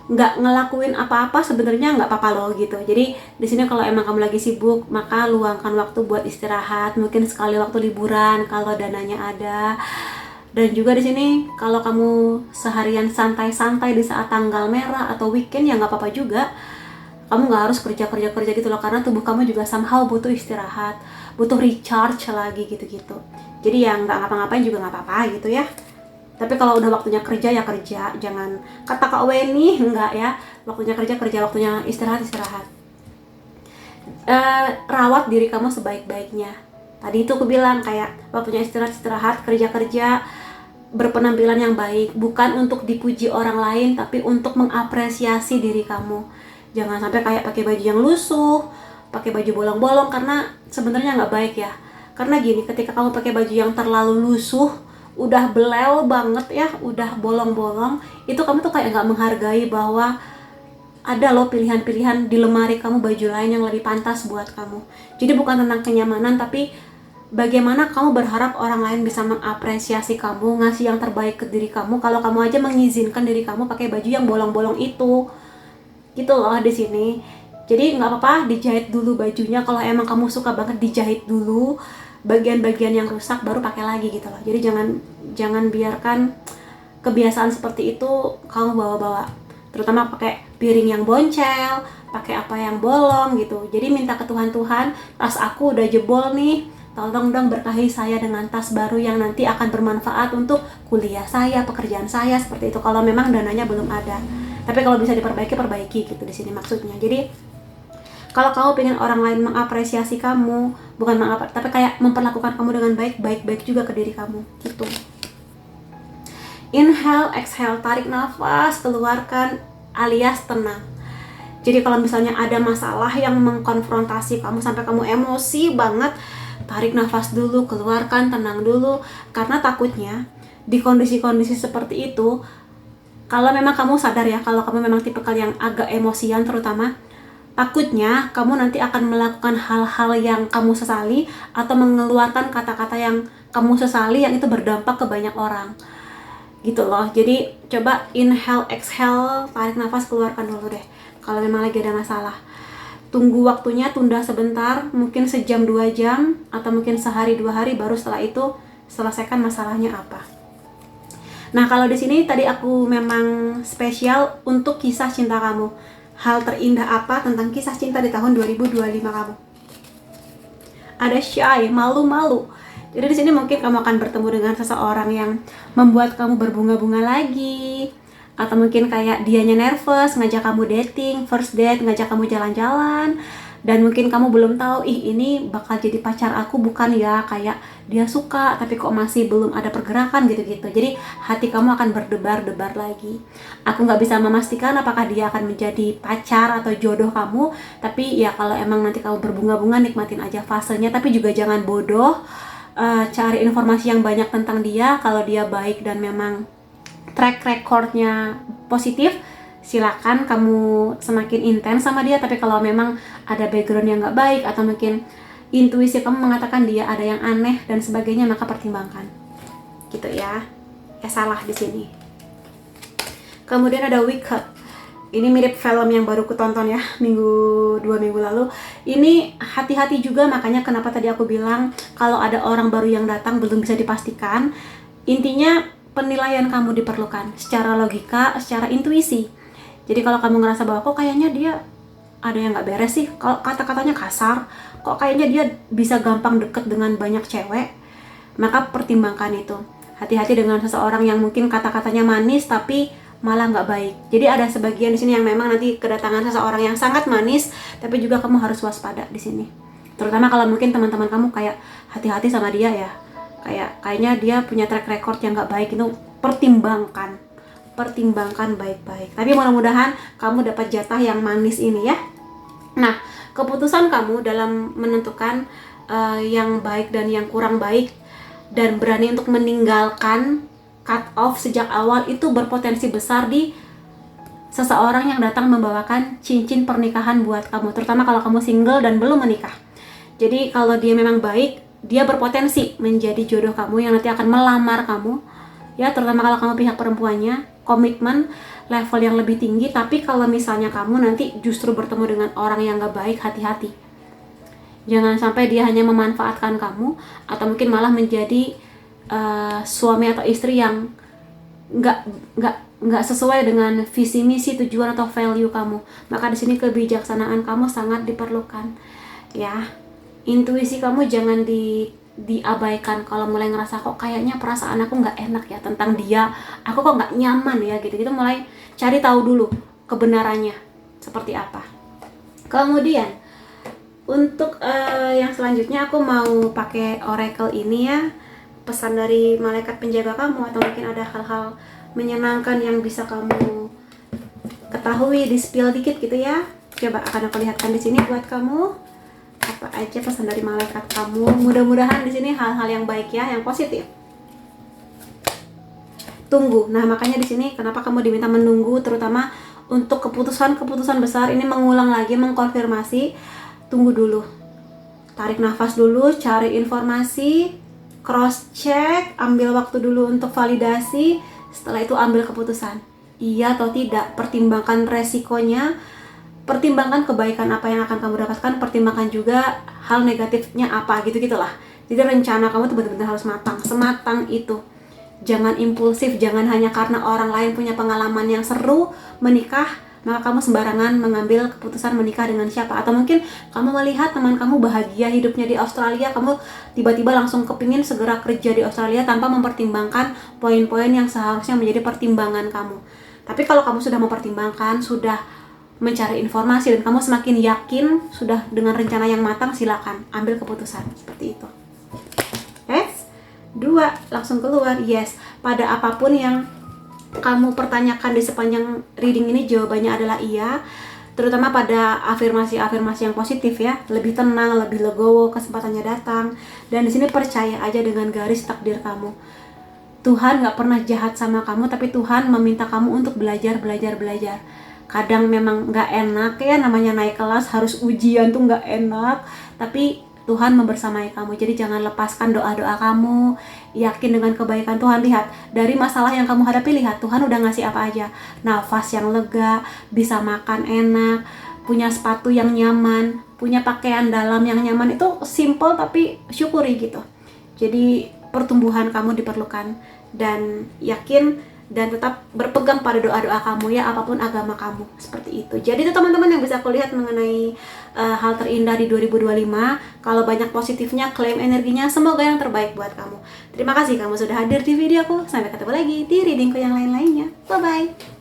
nggak ngelakuin apa-apa sebenarnya nggak apa-apa loh gitu. Jadi di sini kalau emang kamu lagi sibuk, maka luangkan waktu buat istirahat, mungkin sekali waktu liburan kalau dananya ada. Dan juga di sini kalau kamu seharian santai-santai di saat tanggal merah atau weekend, ya nggak apa-apa juga. Kamu nggak harus kerja gitu loh, karena tubuh kamu juga somehow butuh istirahat, butuh recharge lagi gitu-gitu. Jadi ya nggak ngapa-ngapain juga nggak apa-apa gitu ya. Tapi kalau udah waktunya kerja ya kerja, jangan kata Kak Weni, enggak ya. Waktunya kerja, waktunya istirahat. Rawat diri kamu sebaik-baiknya. Tadi itu aku bilang kayak waktunya istirahat, kerja, berpenampilan yang baik, bukan untuk dipuji orang lain, tapi untuk mengapresiasi diri kamu. Jangan sampai kayak pakai baju yang lusuh, pakai baju bolong-bolong, karena sebenarnya nggak baik ya. Karena gini, ketika kamu pakai baju yang terlalu lusuh, udah belel banget ya, udah bolong-bolong, itu kamu tuh kayak nggak menghargai bahwa ada loh pilihan-pilihan di lemari kamu baju lain yang lebih pantas buat kamu. Jadi bukan tentang kenyamanan, tapi bagaimana kamu berharap orang lain bisa mengapresiasi kamu, ngasih yang terbaik ke diri kamu, kalau kamu aja mengizinkan diri kamu pakai baju yang bolong-bolong itu. Gitu loh di sini. Jadi nggak apa-apa dijahit dulu bajunya, kalau emang kamu suka banget dijahit dulu bagian-bagian yang rusak, baru pakai lagi gitu loh. Jadi jangan biarkan kebiasaan seperti itu kamu bawa-bawa, terutama pakai piring yang boncel, pakai apa yang bolong gitu. Jadi minta ke Tuhan, Tuhan, tas aku udah jebol nih, tolong dong berkahi saya dengan tas baru yang nanti akan bermanfaat untuk kuliah saya, pekerjaan saya, seperti itu. Kalau memang dananya belum ada, tapi kalau bisa diperbaiki, perbaiki gitu di sini maksudnya. Jadi kalau kamu pengen orang lain mengapresiasi kamu, bukan tapi kayak memperlakukan kamu dengan baik juga ke diri kamu gitu. Inhale, exhale, tarik nafas, keluarkan, alias tenang. Jadi kalau misalnya ada masalah yang mengkonfrontasi kamu sampai kamu emosi banget, tarik nafas dulu, keluarkan, tenang dulu. Karena takutnya di kondisi-kondisi seperti itu, kalau memang kamu sadar ya, kalau kamu memang tipikal yang agak emosian terutama, takutnya kamu nanti akan melakukan hal-hal yang kamu sesali atau mengeluarkan kata-kata yang kamu sesali yang itu berdampak ke banyak orang gitu loh. Jadi coba inhale, exhale, tarik nafas, keluarkan dulu deh kalau memang lagi ada masalah. Tunggu waktunya, tunda sebentar, mungkin sejam 2 jam atau mungkin sehari 2 hari, baru setelah itu selesaikan masalahnya apa. Nah, kalau di sini tadi aku memang spesial untuk kisah cinta kamu. Hal terindah apa tentang kisah cinta di tahun 2025 kamu? Ada shy, malu-malu. Jadi di sini mungkin kamu akan bertemu dengan seseorang yang membuat kamu berbunga-bunga lagi, atau mungkin kayak dianya nervous ngajak kamu dating, first date, ngajak kamu jalan-jalan, dan mungkin kamu belum tahu, ini bakal jadi pacar aku bukan ya, kayak dia suka tapi kok masih belum ada pergerakan gitu-gitu. Jadi hati kamu akan berdebar-debar lagi. Aku nggak bisa memastikan apakah dia akan menjadi pacar atau jodoh kamu, tapi ya kalau emang nanti kamu berbunga-bunga, nikmatin aja fasenya, tapi juga jangan bodoh. Cari informasi yang banyak tentang dia. Kalau dia baik dan memang track recordnya positif, silakan kamu semakin intens sama dia. Tapi kalau memang ada background yang nggak baik atau mungkin intuisi kamu mengatakan dia ada yang aneh dan sebagainya, maka pertimbangkan gitu ya. Salah di sini. Kemudian ada Wake Up. Ini mirip film yang baru kutonton ya, 2 minggu lalu. Ini hati-hati juga, makanya kenapa tadi aku bilang kalau ada orang baru yang datang belum bisa dipastikan. Intinya penilaian kamu diperlukan secara logika, secara intuisi. Jadi kalau kamu ngerasa bahwa kok kayaknya dia ada yang nggak beres sih, kalau kata-katanya kasar, kok kayaknya dia bisa gampang deket dengan banyak cewek, maka pertimbangkan itu. Hati-hati dengan seseorang yang mungkin kata-katanya manis tapi malah nggak baik. Jadi ada sebagian di sini yang memang nanti kedatangan seseorang yang sangat manis, tapi juga kamu harus waspada di sini. Terutama kalau mungkin teman-teman kamu kayak hati-hati sama dia ya, kayaknya dia punya track record yang nggak baik, itu pertimbangkan baik-baik. Tapi mudah-mudahan kamu dapat jatah yang manis ini ya. Nah, keputusan kamu dalam menentukan yang baik dan yang kurang baik, dan berani untuk meninggalkan cut off sejak awal, itu berpotensi besar di seseorang yang datang membawakan cincin pernikahan buat kamu, terutama kalau kamu single dan belum menikah. Jadi kalau dia memang baik, dia berpotensi menjadi jodoh kamu yang nanti akan melamar kamu ya, terutama kalau kamu pihak perempuannya, komitmen level yang lebih tinggi. Tapi kalau misalnya kamu nanti justru bertemu dengan orang yang gak baik, hati-hati. Jangan sampai dia hanya memanfaatkan kamu atau mungkin malah menjadi suami atau istri yang nggak sesuai dengan visi misi, tujuan atau value kamu. Maka di sini kebijaksanaan kamu sangat diperlukan ya. Intuisi kamu jangan diabaikan. Kalau mulai ngerasa kok kayaknya perasaan aku nggak enak ya tentang dia, aku kok nggak nyaman ya gitu, mulai cari tahu dulu kebenarannya seperti apa. Kemudian untuk yang selanjutnya aku mau pakai oracle ini ya, pesan dari malaikat penjaga kamu, atau mungkin ada hal-hal menyenangkan yang bisa kamu ketahui, di spill dikit gitu ya. Coba akan aku lihatkan di sini buat kamu. Apa aja pesan dari malaikat kamu? Mudah-mudahan di sini hal-hal yang baik ya, yang positif. Tunggu. Nah, makanya di sini kenapa kamu diminta menunggu, terutama untuk keputusan-keputusan besar ini, mengulang lagi, mengkonfirmasi. Tunggu dulu. Tarik nafas dulu, cari informasi, cross check, ambil waktu dulu untuk validasi. Setelah itu ambil keputusan. Iya atau tidak, pertimbangkan resikonya, pertimbangkan kebaikan apa yang akan kamu dapatkan, pertimbangkan juga hal negatifnya apa, gitu-gitulah. Jadi rencana kamu tuh benar-benar harus matang, sematang itu. Jangan impulsif, jangan hanya karena orang lain punya pengalaman yang seru menikah, maka kamu sembarangan mengambil keputusan menikah dengan siapa. Atau mungkin kamu melihat teman kamu bahagia hidupnya di Australia, kamu tiba-tiba langsung kepingin segera kerja di Australia tanpa mempertimbangkan poin-poin yang seharusnya menjadi pertimbangan kamu. Tapi kalau kamu sudah mempertimbangkan, sudah mencari informasi, dan kamu semakin yakin, sudah dengan rencana yang matang, silakan ambil keputusan seperti itu. Yes? 2, langsung keluar. Yes, pada apapun yang kamu pertanyakan di sepanjang reading ini, jawabannya adalah iya. Terutama pada afirmasi-afirmasi yang positif ya, lebih tenang, lebih legowo, kesempatannya datang. Dan di sini percaya aja dengan garis takdir kamu. Tuhan gak pernah jahat sama kamu, tapi Tuhan meminta kamu untuk belajar. Kadang memang gak enak ya, namanya naik kelas, harus ujian tuh gak enak, tapi Tuhan membersamai kamu. Jadi jangan lepaskan doa-doa kamu, yakin dengan kebaikan Tuhan. Lihat, dari masalah yang kamu hadapi, lihat Tuhan udah ngasih apa aja. Nafas yang lega, bisa makan enak, punya sepatu yang nyaman, punya pakaian dalam yang nyaman. Itu simple tapi syukuri gitu. Jadi pertumbuhan kamu diperlukan, dan yakin dan tetap berpegang pada doa-doa kamu ya, apapun agama kamu, seperti itu. Jadi itu teman-teman yang bisa aku lihat mengenai hal terindah di 2025. Kalau banyak positifnya, klaim energinya, semoga yang terbaik buat kamu. Terima kasih kamu sudah hadir di videoku. Sampai ketemu lagi di readingku yang lain-lainnya. Bye-bye.